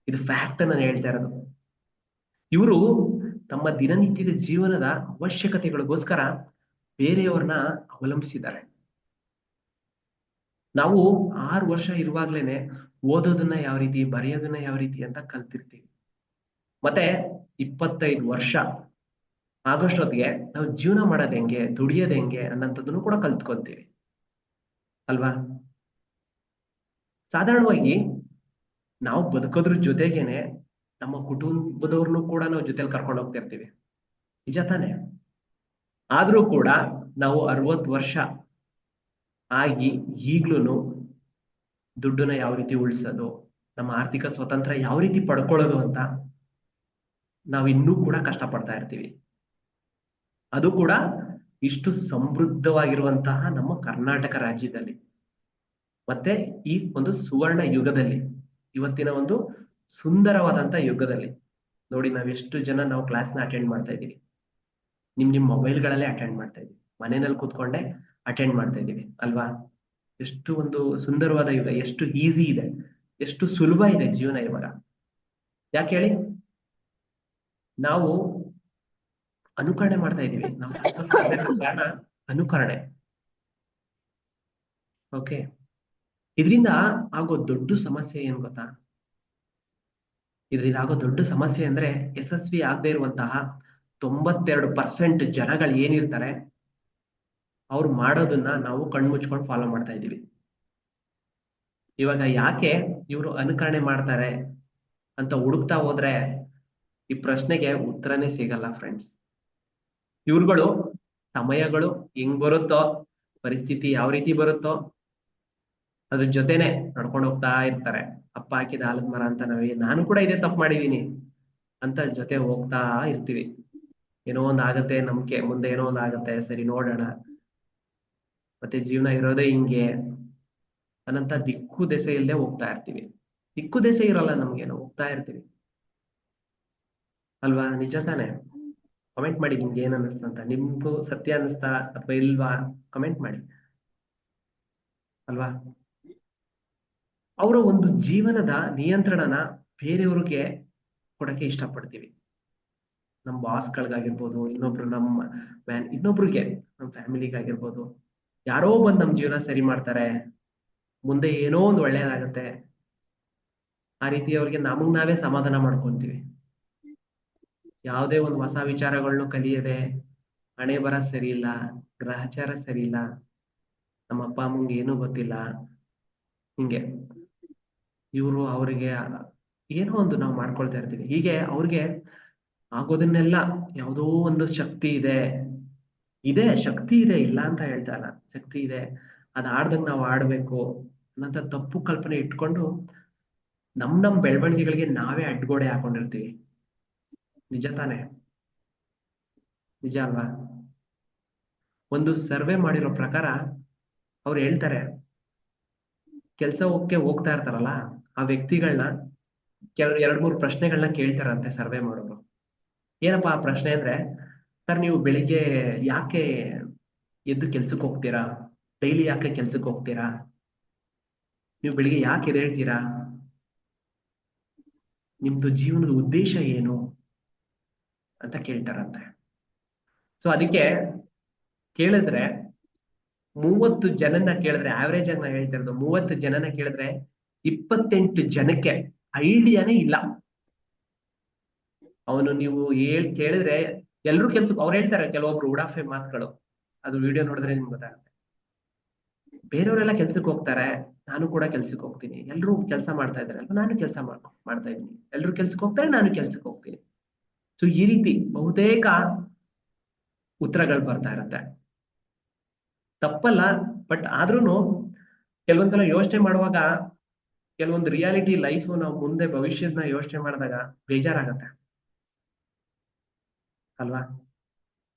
ಇದು ಫ್ಯಾಕ್ಟ್ ನಾನು ಹೇಳ್ತಾ ಇರೋದು. ಇವರು ತಮ್ಮ ದಿನನಿತ್ಯದ ಜೀವನದ ಅವಶ್ಯಕತೆಗಳಿಗೋಸ್ಕರ ಬೇರೆಯವ್ರನ್ನ ಅವಲಂಬಿಸಿದ್ದಾರೆ. ನಾವು 6 ವರ್ಷ ಇರುವಾಗ್ಲೇನೆ ಓದೋದನ್ನ ಯಾವ ರೀತಿ, ಬರೆಯೋದನ್ನ ಯಾವ ರೀತಿ ಅಂತ ಕಲ್ತಿರ್ತೀವಿ. ಮತ್ತೆ 25 ವರ್ಷ ಆಗೋಷ್ಟೊತ್ತಿಗೆ ನಾವು ಜೀವನ ಮಾಡೋದ್ ಹೆಂಗೆ, ದುಡಿಯೋದ್ ಹೆಂಗೆ ಅನ್ನೋಂಥದ್ದನ್ನು ಕೂಡ ಕಲ್ತ್ಕೊಂತೀವಿ ಅಲ್ವಾ? ಸಾಧಾರಣವಾಗಿ ನಾವು ಬದುಕೋದ್ರ ಜೊತೆಗೇನೆ ನಮ್ಮ ಕುಟುಂಬದವ್ರನ್ನು ಕೂಡ ನಾವು ಜೊತೆಲಿ ಕರ್ಕೊಂಡು ಹೋಗ್ತಾ ಇರ್ತೀವಿ, ನಿಜ ತಾನೆ? ಆದ್ರೂ ಕೂಡ ನಾವು 60 ವರ್ಷ ಆಗಿ ಈಗ್ಲೂ ದುಡ್ಡನ್ನ ಯಾವ ರೀತಿ ಉಳಿಸೋದು, ನಮ್ಮ ಆರ್ಥಿಕ ಸ್ವತಂತ್ರ ಯಾವ ರೀತಿ ಪಡ್ಕೊಳ್ಳೋದು ಅಂತ ನಾವು ಇನ್ನೂ ಕೂಡ ಕಷ್ಟಪಡ್ತಾ ಇರ್ತೀವಿ. ಅದು ಕೂಡ ಇಷ್ಟು ಸಮೃದ್ಧವಾಗಿರುವಂತಹ ನಮ್ಮ ಕರ್ನಾಟಕ ರಾಜ್ಯದಲ್ಲಿ, ಮತ್ತೆ ಈ ಒಂದು ಸುವರ್ಣ ಯುಗದಲ್ಲಿ, ಇವತ್ತಿನ ಒಂದು ಸುಂದರವಾದಂತ ಯುಗದಲ್ಲಿ ನೋಡಿ, ನಾವೆಷ್ಟು ಜನ ನಾವು ಕ್ಲಾಸ್ನ ಅಟೆಂಡ್ ಮಾಡ್ತಾ ಇದ್ದೀವಿ. ನಿಮ್ ಮೊಬೈಲ್ಗಳಲ್ಲೇ ಅಟೆಂಡ್ ಮಾಡ್ತಾ ಇದೀವಿ, ಮನೆಯಲ್ಲಿ ಕೂತ್ಕೊಂಡೆ ಅಟೆಂಡ್ ಮಾಡ್ತಾ ಇದೀವಿ ಅಲ್ವಾ? ಎಷ್ಟು ಒಂದು ಸುಂದರವಾದ ಯುಗ, ಎಷ್ಟು ಈಸಿ ಇದೆ, ಎಷ್ಟು ಸುಲಭ ಇದೆ ಜೀವನ ಇವಾಗ. ಯಾಕೆ ಹೇಳಿ? ನಾವು ಅನುಕರಣೆ ಮಾಡ್ತಾ ಇದೀವಿ. ನಾವು ಸಕ್ಸಸ್ ಆಗಬೇಕು ಕಾರಣ ಅನುಕರಣೆ. ಓಕೆ, ಇದರಿಂದ ಆಗೋ ದೊಡ್ಡ ಸಮಸ್ಯೆ ಏನ್ ಗೊತ್ತಾ? ಇದರಿಂದ ಆಗೋ ದೊಡ್ಡ ಸಮಸ್ಯೆ ಅಂದ್ರೆ ಯಶಸ್ವಿ ಆಗದೆ ಇರುವಂತಹ 92% ಜನಗಳು ಏನಿರ್ತಾರೆ, ಅವ್ರು ಮಾಡೋದನ್ನ ನಾವು ಕಣ್ಮುಚ್ಕೊಂಡು ಫಾಲೋ ಮಾಡ್ತಾ ಇದೀವಿ. ಇವಾಗ ಯಾಕೆ ಇವರು ಅನುಕರಣೆ ಮಾಡ್ತಾರೆ ಅಂತ ಹುಡುಕ್ತಾ ಹೋದ್ರೆ ಈ ಪ್ರಶ್ನೆಗೆ ಉತ್ತರನೇ ಸಿಗಲ್ಲ ಫ್ರೆಂಡ್ಸ್. ಇವ್ರುಗಳು ಸಮಯಗಳು ಹೆಂಗ್ ಬರುತ್ತೋ, ಪರಿಸ್ಥಿತಿ ಯಾವ ರೀತಿ ಬರುತ್ತೋ ಅದ್ರ ಜೊತೆನೆ ನಡ್ಕೊಂಡು ಹೋಗ್ತಾ ಇರ್ತಾರೆ. ಅಪ್ಪ ಹಾಕಿದ ಆಲದ ಮರ ಅಂತ ನಾನು ಕೂಡ ಇದೇ ತಪ್ಪು ಮಾಡಿದೀನಿ ಅಂತ ಜೊತೆ ಹೋಗ್ತಾ ಇರ್ತೀವಿ. ಏನೋ ಒಂದ್ ಆಗತ್ತೆ, ನಂಬಿಕೆ ಮುಂದೆ ಏನೋ ಒಂದ್ ಆಗತ್ತೆ, ಸರಿ ನೋಡೋಣ, ಮತ್ತೆ ಜೀವನ ಇರೋದೇ ಹಿಂಗೆ ಅನ್ನಂತ ದಿಕ್ಕು ದೆಸೆ ಇಲ್ಲದೆ ಹೋಗ್ತಾ ಇರ್ತೀವಿ. ದಿಕ್ಕು ದೆಸೆ ಇರಲ್ಲ ನಮ್ಗೆ, ನಾವು ಹೋಗ್ತಾ ಇರ್ತೀವಿ ಅಲ್ವಾ? ನಿಜ ತಾನೆ? ಕಮೆಂಟ್ ಮಾಡಿ ನಿಮ್ಗೆ ಏನ್ ಅನ್ನಿಸ್ತಂತ. ನಿಮ್ಗೂ ಸತ್ಯ ಅನ್ನಿಸ್ತಾ ಅಥವಾ ಇಲ್ವಾ ಕಮೆಂಟ್ ಮಾಡಿ ಅಲ್ವಾ? ಅವರ ಒಂದು ಜೀವನದ ನಿಯಂತ್ರಣನ ಬೇರೆಯವ್ರಿಗೆ ಕೊಡಕ್ಕೆ ಇಷ್ಟಪಡ್ತೀವಿ. ನಮ್ಮ ಬಾಸ್ಗಳಿಗಾಗಿರ್ಬೋದು, ಇನ್ನೊಬ್ರಿಗೆ ನಮ್ಮ ಫ್ಯಾಮಿಲಿಗಾಗಿರ್ಬೋದು. ಯಾರೋ ಬಂದು ನಮ್ ಜೀವನ ಸರಿ ಮಾಡ್ತಾರೆ, ಮುಂದೆ ಏನೋ ಒಂದು ಒಳ್ಳೇದಾಗತ್ತೆ, ಆ ರೀತಿ ಅವ್ರಿಗೆ ನಮಗ್ ನಾವೇ ಸಮಾಧಾನ ಮಾಡ್ಕೊಂತೀವಿ. ಯಾವುದೇ ಒಂದು ಹೊಸ ವಿಚಾರಗಳನ್ನು ಕಲಿಯದೆ, ಹಣೆ ಬರ ಸರಿ ಇಲ್ಲ, ಗ್ರಹಚಾರ ಸರಿ ಇಲ್ಲ, ನಮ್ಮ ಅಪ್ಪ ಅಮ್ಮಂಗೆ ಏನೂ ಗೊತ್ತಿಲ್ಲ, ಹಿಂಗೆ ಇವರು ಅವರಿಗೆ ಏನೋ ಒಂದು ನಾವು ಮಾಡ್ಕೊಳ್ತಾ ಇರ್ತೀವಿ. ಹೀಗೆ ಅವ್ರಿಗೆ ಆಗೋದನ್ನೆಲ್ಲ ಯಾವುದೋ ಒಂದು ಶಕ್ತಿ ಇದೆ, ಶಕ್ತಿ ಇದೆ, ಇಲ್ಲ ಅಂತ ಹೇಳ್ತಾ ಇಲ್ಲ, ಶಕ್ತಿ ಇದೆ, ಅದ್ ಆಡ್ದಂಗ್ ನಾವು ಆಡ್ಬೇಕು ಅನ್ನಂತ ತಪ್ಪು ಕಲ್ಪನೆ ಇಟ್ಕೊಂಡು ನಮ್ ಬೆಳವಣಿಗೆಗಳಿಗೆ ನಾವೇ ಅಡ್ಗೋಡೆ ಹಾಕೊಂಡಿರ್ತೀವಿ. ನಿಜ ತಾನೆ? ನಿಜ ಅಲ್ವಾ? ಒಂದು ಸರ್ವೆ ಮಾಡಿರೋ ಪ್ರಕಾರ ಅವ್ರು ಹೇಳ್ತಾರೆ, ಕೆಲ್ಸಕ್ಕೆ ಹೋಗ್ತಾ ಇರ್ತಾರಲ್ಲ ಆ ವ್ಯಕ್ತಿಗಳನ್ನ 2-3 ಪ್ರಶ್ನೆಗಳನ್ನ ಕೇಳ್ತಾರಂತೆ ಸರ್ವೆ ಮಾಡೋರು. ಏನಪ್ಪಾ ಆ ಪ್ರಶ್ನೆ ಅಂದ್ರೆ, ಸರ್ ನೀವು ಬೆಳಿಗ್ಗೆ ಯಾಕೆ ಎದ್ದು ಕೆಲ್ಸಕ್ಕೆ ಹೋಗ್ತೀರಾ ಡೈಲಿ ಯಾಕೆ ಕೆಲ್ಸಕ್ಕೆ ಹೋಗ್ತೀರಾ? ನೀವು ಬೆಳಿಗ್ಗೆ ಯಾಕೆ ಎದ್ದೇಳ್ತೀರಾ? ನಿಮ್ದು ಜೀವನದ ಉದ್ದೇಶ ಏನು ಅಂತ ಕೇಳ್ತಾರಂತೆ. ಸೊ ಅದಕ್ಕೆ ಕೇಳಿದ್ರೆ 30 ಜನನ ಕೇಳಿದ್ರೆ, ಆವರೇಜ್ ಆಗಿ ನಾನು ಹೇಳ್ತಿರೋದು 30 ಜನನ ಕೇಳಿದ್ರೆ 28 ಜನಕ್ಕೆ ಐಡಿಯಾನೇ ಇಲ್ಲ. ಅವನು ನೀವು ಕೇಳಿದ್ರೆ ಎಲ್ರು ಕೆಲ್ಸಕ್ಕೆ ಅವ್ರು ಹೇಳ್ತಾರೆ ಕೆಲವೊಬ್ರು ಉಡಾಫೆ ಮಾತುಗಳು, ಅದು ವಿಡಿಯೋ ನೋಡಿದ್ರೆ ನಿಮ್ಗೆ ಗೊತ್ತಾಗುತ್ತೆ. ಬೇರೆಯವರೆಲ್ಲ ಕೆಲ್ಸಕ್ಕೆ ಹೋಗ್ತಾರೆ, ನಾನು ಕೂಡ ಕೆಲ್ಸಕ್ಕೆ ಹೋಗ್ತೀನಿ, ಎಲ್ರು ಕೆಲಸ ಮಾಡ್ತಾ ಇದ್ದಾರೆ ಅಲ್ವಾ, ನಾನು ಕೆಲಸ ಮಾಡ್ತಾ ಇದ್ದೀನಿ, ಎಲ್ರು ಕೆಲ್ಸಕ್ಕೆ ಹೋಗ್ತಾರೆ, ನಾನು ಕೆಲ್ಸಕ್ಕೆ ಹೋಗ್ತೀನಿ. ಸೊ ಈ ರೀತಿ ಬಹುತೇಕ ಉತ್ತರಗಳು ಬರ್ತಾ ಇರುತ್ತೆ. ತಪ್ಪಲ್ಲ, ಬಟ್ ಆದ್ರೂನು ಕೆಲವೊಂದ್ಸಲ ಯೋಚನೆ ಮಾಡುವಾಗ, ಕೆಲವೊಂದು ರಿಯಾಲಿಟಿ ಲೈಫ್ ನಾವು ಮುಂದೆ ಭವಿಷ್ಯದ ಯೋಚನೆ ಮಾಡಿದಾಗ ಬೇಜಾರಾಗತ್ತೆ ಅಲ್ವಾ.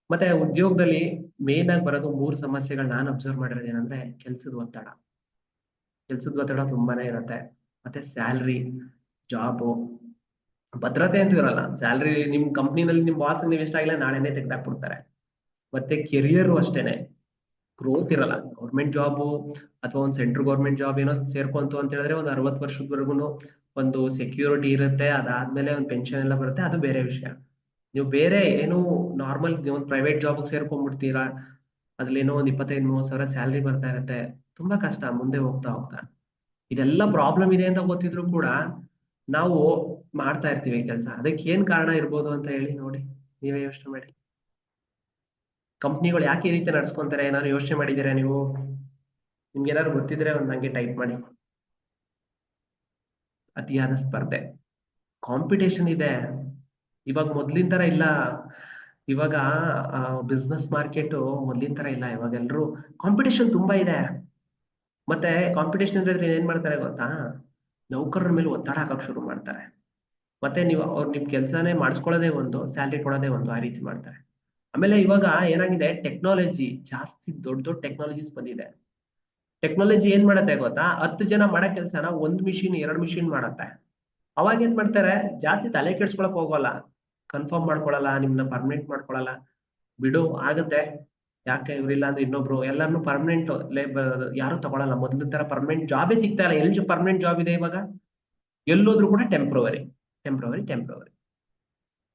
ಮತ್ತೆ ಉದ್ಯೋಗದಲ್ಲಿ ಮೇನ್ ಆಗಿ ಬರೋದು 3 ಸಮಸ್ಯೆಗಳು ನಾನು ಅಬ್ಸರ್ವ್ ಮಾಡಿರೋದು ಏನಂದ್ರೆ, ಕೆಲ್ಸದ ಒತ್ತಡ ತುಂಬಾನೇ ಇರುತ್ತೆ. ಮತ್ತೆ ಸ್ಯಾಲ್ರಿ, ಜಾಬು, ಭದ್ರತೆ ಅಂತ ಇರಲ್ಲ. ಸ್ಯಾಲ್ರಿ ನಿಮ್ ಕಂಪ್ನಿನಲ್ಲಿ ನಿಮ್ ಬಾಸ್ ನೀವು ಇಷ್ಟ ಆಗಿಲ್ಲ ನಾಳೆನೇ ತೆಗ್ದಾಕ್ಬಿಡ್ತಾರೆ. ಮತ್ತೆ ಕೆರಿಯರ್ ಅಷ್ಟೇನೆ, ಗ್ರೋತ್ ಇರಲ್ಲ. ಗೌರ್ಮೆಂಟ್ ಜಾಬು ಅಥವಾ ಒಂದು ಸೆಂಟ್ರಲ್ ಗೌರ್ಮೆಂಟ್ ಜಾಬ್ ಏನೋ ಸೇರ್ಕೊಂತು ಅಂತ ಹೇಳಿದ್ರೆ ಒಂದು 60 ವರ್ಷದವರೆಗೂ ಒಂದು ಸೆಕ್ಯೂರಿಟಿ ಇರುತ್ತೆ. ಅದಾದ್ಮೇಲೆ ಒಂದು ಪೆನ್ಷನ್ ಎಲ್ಲ ಬರುತ್ತೆ, ಅದು ಬೇರೆ ವಿಷಯ. ನೀವು ಬೇರೆ ಏನು ನಾರ್ಮಲ್ ಒಂದು ಪ್ರೈವೇಟ್ ಜಾಬ್ ಸೇರ್ಕೊಂಡ್ಬಿಡ್ತೀರಾ, ಅದ್ರಲ್ಲೇನೋ ಒಂದು 25-30 ಸಾವಿರ ಸ್ಯಾಲ್ರಿ ಬರ್ತಾ ಇರುತ್ತೆ. ತುಂಬಾ ಕಷ್ಟ ಮುಂದೆ ಹೋಗ್ತಾ ಹೋಗ್ತಾ. ಇದೆಲ್ಲ ಪ್ರಾಬ್ಲಮ್ ಇದೆ ಅಂತ ಗೊತ್ತಿದ್ರು ಕೂಡ ನಾವು ಮಾಡ್ತಾ ಇರ್ತೀವಿ ಕೆಲಸ. ಅದಕ್ಕೆ ಏನ್ ಕಾರಣ ಇರ್ಬೋದು ಅಂತ ಹೇಳಿ ನೋಡಿ, ನೀವೇ ಯೋಚನೆ ಮಾಡಿ. ಕಂಪ್ನಿಗಳು ಯಾಕೆ ಈ ರೀತಿ ನಡ್ಸ್ಕೊಂತಾರೆ, ಏನಾದ್ರು ಯೋಚನೆ ಮಾಡಿದ್ದೀರಾ ನೀವು? ನಿಮ್ಗೆ ಏನಾದ್ರು ಗೊತ್ತಿದ್ರೆ ಒಂದು ನಂಗೆ ಟೈಪ್ ಮಾಡಿ. ಅತಿಯಾದ ಸ್ಪರ್ಧೆ, ಕಾಂಪಿಟೇಷನ್ ಇದೆ. ಇವಾಗ ಮೊದ್ಲಿನ ತರ ಇಲ್ಲ. ಇವಾಗ ಬಿಸ್ನೆಸ್ ಮಾರ್ಕೆಟ್ ಮೊದ್ಲಿನ ತರ ಇಲ್ಲ. ಇವಾಗ ಎಲ್ರು ಕಾಂಪಿಟೇಷನ್ ತುಂಬಾ ಇದೆ. ಮತ್ತೆ ಕಾಂಪಿಟೇಷನ್ ಇದ್ರೆ ಏನ್ ಮಾಡ್ತಾರೆ ಗೊತ್ತಾ, ನೌಕರರ ಮೇಲೆ ಒತ್ತಡ ಹಾಕಕ್ ಶುರು ಮಾಡ್ತಾರೆ. ಮತ್ತೆ ನೀವು ನಿಮ್ ಕೆಲ್ಸಾನೇ ಮಾಡಿಸ್ಕೊಳ್ಳೋದೇ ಒಂದು, ಸ್ಯಾಲ್ರಿ ಕೊಡೋದೇ ಒಂದು, ಆ ರೀತಿ ಮಾಡ್ತಾರೆ. ಆಮೇಲೆ ಇವಾಗ ಏನಾಗಿದೆ, ಟೆಕ್ನಾಲಜಿ ಜಾಸ್ತಿ, ದೊಡ್ಡ ದೊಡ್ಡ ಟೆಕ್ನಾಲಜೀಸ್ ಬಂದಿದೆ. ಟೆಕ್ನಾಲಜಿ ಏನ್ ಮಾಡತ್ತೆ ಗೊತ್ತಾ, 10 ಜನ ಮಾಡೋ ಕೆಲ್ಸನ 1 ಮಿಷಿನ್ 2 ಮಿಷಿನ್ ಮಾಡತ್ತೆ. ಅವಾಗ ಏನ್ ಮಾಡ್ತಾರೆ, ಜಾಸ್ತಿ ತಲೆ ಕೆಡ್ಸ್ಕೊಳಕ್ ಹೋಗಲ್ಲ, ಕನ್ಫರ್ಮ್ ಮಾಡ್ಕೊಳಲ್ಲ, ನಿಮ್ನ ಪರ್ಮನೆಂಟ್ ಮಾಡ್ಕೊಳಲ್ಲ. ಬಿಡು ಆಗತ್ತೆ, ಯಾಕೆ ಇವ್ರಿಲ್ಲ ಅಂದ್ರೆ ಇನ್ನೊಬ್ರು, ಎಲ್ಲಾನು ಪರ್ಮನೆಂಟ್ ಲೇಬರ್ ಯಾರು ತಗೊಳಲ್ಲ. ಮೊದ್ಲು ತರ ಪರ್ಮನೆಂಟ್ ಜಾಬೇ ಸಿಗ್ತಾ ಇಲ್ಲ. ಎಲ್ಲಿ ಪರ್ಮನೆಂಟ್ ಜಾಬ್ ಇದೆ ಇವಾಗ? ಎಲ್ಲೋದ್ರು ಕೂಡ ಟೆಂಪ್ರವರಿ ಟೆಂಪ್ರವರಿ ಟೆಂಪ್ರವರಿ.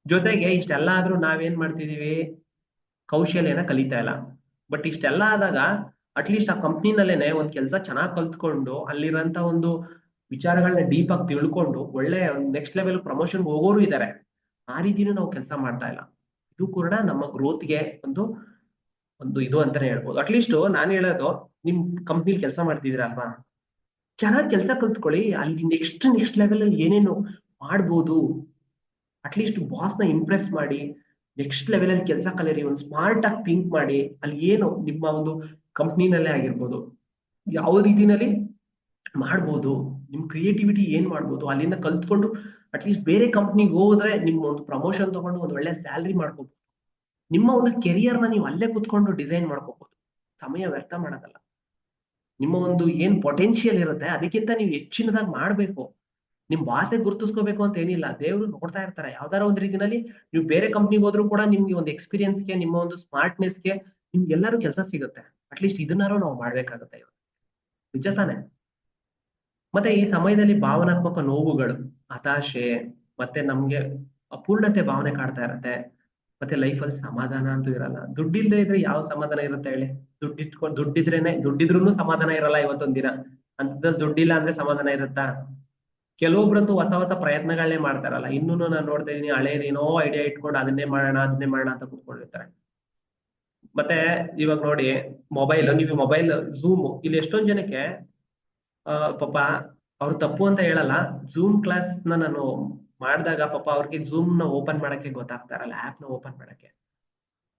ಜೊತೆಗೆ ಇಷ್ಟೆಲ್ಲ ಆದ್ರೂ ನಾವೇನ್ ಮಾಡ್ತಿದೀವಿ, ಕೌಶಲ್ಯನ ಕಲಿತಾ ಇಲ್ಲ. ಬಟ್ ಇಷ್ಟೆಲ್ಲ ಆದಾಗ ಅಟ್ಲೀಸ್ಟ್ ಆ ಕಂಪ್ನಿನಲ್ಲೇನೆ ಒಂದ್ ಕೆಲಸ ಚೆನ್ನಾಗಿ ಕಲ್ತ್ಕೊಂಡು ಅಲ್ಲಿರೋಂತ ಒಂದು ವಿಚಾರಗಳನ್ನ ಡೀಪ್ ಆಗಿ ತಿಳ್ಕೊಂಡು ಒಳ್ಳೆ ನೆಕ್ಸ್ಟ್ ಲೆವೆಲ್ ಪ್ರಮೋಷನ್ ಹೋಗೋರು ಇದ್ದಾರೆ. ಆ ರೀತಿನೂ ನಾವು ಕೆಲಸ ಮಾಡ್ತಾ ಇಲ್ಲ. ಇದು ಕೂಡ ನಮ್ಮ ಗ್ರೋತ್ಗೆ ಒಂದು ಒಂದು ಇದು ಅಂತಾನೆ ಹೇಳ್ಬೋದು. ಅಟ್ಲೀಸ್ಟ್ ನಾನು ಹೇಳೋದು, ನಿಮ್ ಕಂಪ್ನಿಲಿ ಕೆಲಸ ಮಾಡ್ತಿದ್ದೀರಾ ಅಲ್ವಾ, ಚೆನ್ನಾಗಿ ಕೆಲಸ ಕಲ್ತ್ಕೊಳ್ಳಿ. ಅಲ್ಲಿ ನೆಕ್ಸ್ಟ್ ಲೆವೆಲ್ ಅಲ್ಲಿ ಏನೇನು ಮಾಡ್ಬೋದು, ಅಟ್ಲೀಸ್ಟ್ ಬಾಸ್ ನ ಇಂಪ್ರೆಸ್ ಮಾಡಿ ನೆಕ್ಸ್ಟ್ ಲೆವೆಲ್ ಅಲ್ಲಿ ಕೆಲಸ ಕಲೀರಿ. ಒಂದು ಸ್ಮಾರ್ಟ್ ಆಗಿ ಥಿಂಕ್ ಮಾಡಿ, ಅಲ್ಲಿ ಏನು ನಿಮ್ಮ ಒಂದು ಕಂಪ್ನಿನಲ್ಲೇ ಆಗಿರ್ಬೋದು ಯಾವ ರೀತಿನಲ್ಲಿ ಮಾಡ್ಬೋದು, ನಿಮ್ ಕ್ರಿಯೇಟಿವಿಟಿ ಏನ್ ಮಾಡ್ಬೋದು ಅಲ್ಲಿಂದ ಕಲ್ತ್ಕೊಂಡು ಅಟ್ಲೀಸ್ಟ್ ಬೇರೆ ಕಂಪ್ನಿಗೆ ಹೋದ್ರೆ ನಿಮ್ಮ ಒಂದು ಪ್ರಮೋಷನ್ ತಗೊಂಡು ಒಂದು ಒಳ್ಳೆ ಸ್ಯಾಲ್ರಿ ಮಾಡ್ಕೋಬಹುದು. ನಿಮ್ಮ ಒಂದು ಕೆರಿಯರ್ ನ ನೀವು ಅಲ್ಲೇ ಕುತ್ಕೊಂಡು ಡಿಸೈನ್ ಮಾಡ್ಕೋಬಹುದು. ಸಮಯ ವ್ಯರ್ಥ ಮಾಡೋದಲ್ಲ. ನಿಮ್ಮ ಒಂದು ಏನ್ ಪೊಟೆನ್ಶಿಯಲ್ ಇರುತ್ತೆ ಅದಕ್ಕಿಂತ ನೀವು ಹೆಚ್ಚಿನದಾಗಿ ಮಾಡ್ಬೇಕು. ನಿಮ್ ಭಾಷೆ ಗುರುತಿಸ್ಕೋಬೇಕು ಅಂತ ಏನಿಲ್ಲ, ದೇವ್ರು ನೋಡ್ತಾ ಇರ್ತಾರೆ. ಯಾವ್ದಾರ ಒಂದ್ ರೀತಿನಲ್ಲಿ ನೀವು ಬೇರೆ ಕಂಪ್ನಿಗೆ ಹೋದ್ರು ಕೂಡ ನಿಮ್ಗೆ ಒಂದು ಎಕ್ಸ್ಪೀರಿಯನ್ಸ್ಗೆ, ನಿಮ್ಮ ಒಂದು ಸ್ಮಾರ್ಟ್ನೆಸ್ಗೆ ನಿಮ್ಗೆ ಎಲ್ಲರೂ ಕೆಲಸ ಸಿಗುತ್ತೆ. ಅಟ್ಲೀಸ್ಟ್ ಇದನ್ನಾರು ನಾವು ಮಾಡ್ಬೇಕಾಗುತ್ತೆ ಇವಾಗ, ನಿಜ ತಾನೆ? ಮತ್ತೆ ಈ ಸಮಯದಲ್ಲಿ ಭಾವನಾತ್ಮಕ ನೋವುಗಳು, ಹತಾಶೆ, ಮತ್ತೆ ನಮ್ಗೆ ಅಪೂರ್ಣತೆ ಭಾವನೆ ಕಾಡ್ತಾ ಇರತ್ತೆ. ಮತ್ತೆ ಲೈಫಲ್ಲಿ ಸಮಾಧಾನ ಅಂತೂ ಇರಲ್ಲ. ದುಡ್ಡಿಲ್ದೇ ಇದ್ರೆ ಯಾವ ಸಮಾಧಾನ ಇರುತ್ತೆ ಹೇಳಿ? ದುಡ್ಡಿದ್ರೇನೆ ಸಮಾಧಾನ ಇರಲ್ಲ ಇವತ್ತೊಂದ್ ದಿನ. ಅಂತದ್ರಲ್ಲಿ ದುಡ್ಡಿಲ್ಲ ಅಂದ್ರೆ ಸಮಾಧಾನ ಇರುತ್ತಾ? ಕೆಲವೊಬ್ರಂತೂ ಹೊಸ ಹೊಸ ಪ್ರಯತ್ನಗಳನ್ನೇ ಮಾಡ್ತಾರಲ್ಲ. ಇನ್ನೂ ನಾನು ನೋಡ್ತಾ ಇದೀನಿ, ಹಳೇದೇನೋ ಐಡಿಯಾ ಇಟ್ಕೊಂಡು ಅದನ್ನೇ ಮಾಡೋಣ ಅಂತ ಕೂತ್ಕೊಂಡಿರ್ತಾರೆ. ಮತ್ತೆ ಇವಾಗ ನೋಡಿ, ಮೊಬೈಲ್ ಝೂಮ್, ಇಲ್ಲಿ ಎಷ್ಟೊಂದ್ ಜನಕ್ಕೆ ಪಾಪ ಅವ್ರು ತಪ್ಪು ಅಂತ ಹೇಳಲ್ಲ. ಝೂಮ್ ಕ್ಲಾಸ್ ನಾನು ಮಾಡಿದಾಗ ಪಾಪ ಅವ್ರಿಗೆ ಝೂಮ್ ನ ಓಪನ್ ಮಾಡಕ್ಕೆ ಗೊತ್ತಾಗ್ತಾರಲ್ಲ, ಆಪ್ ನ ಓಪನ್ ಮಾಡಕ್ಕೆ.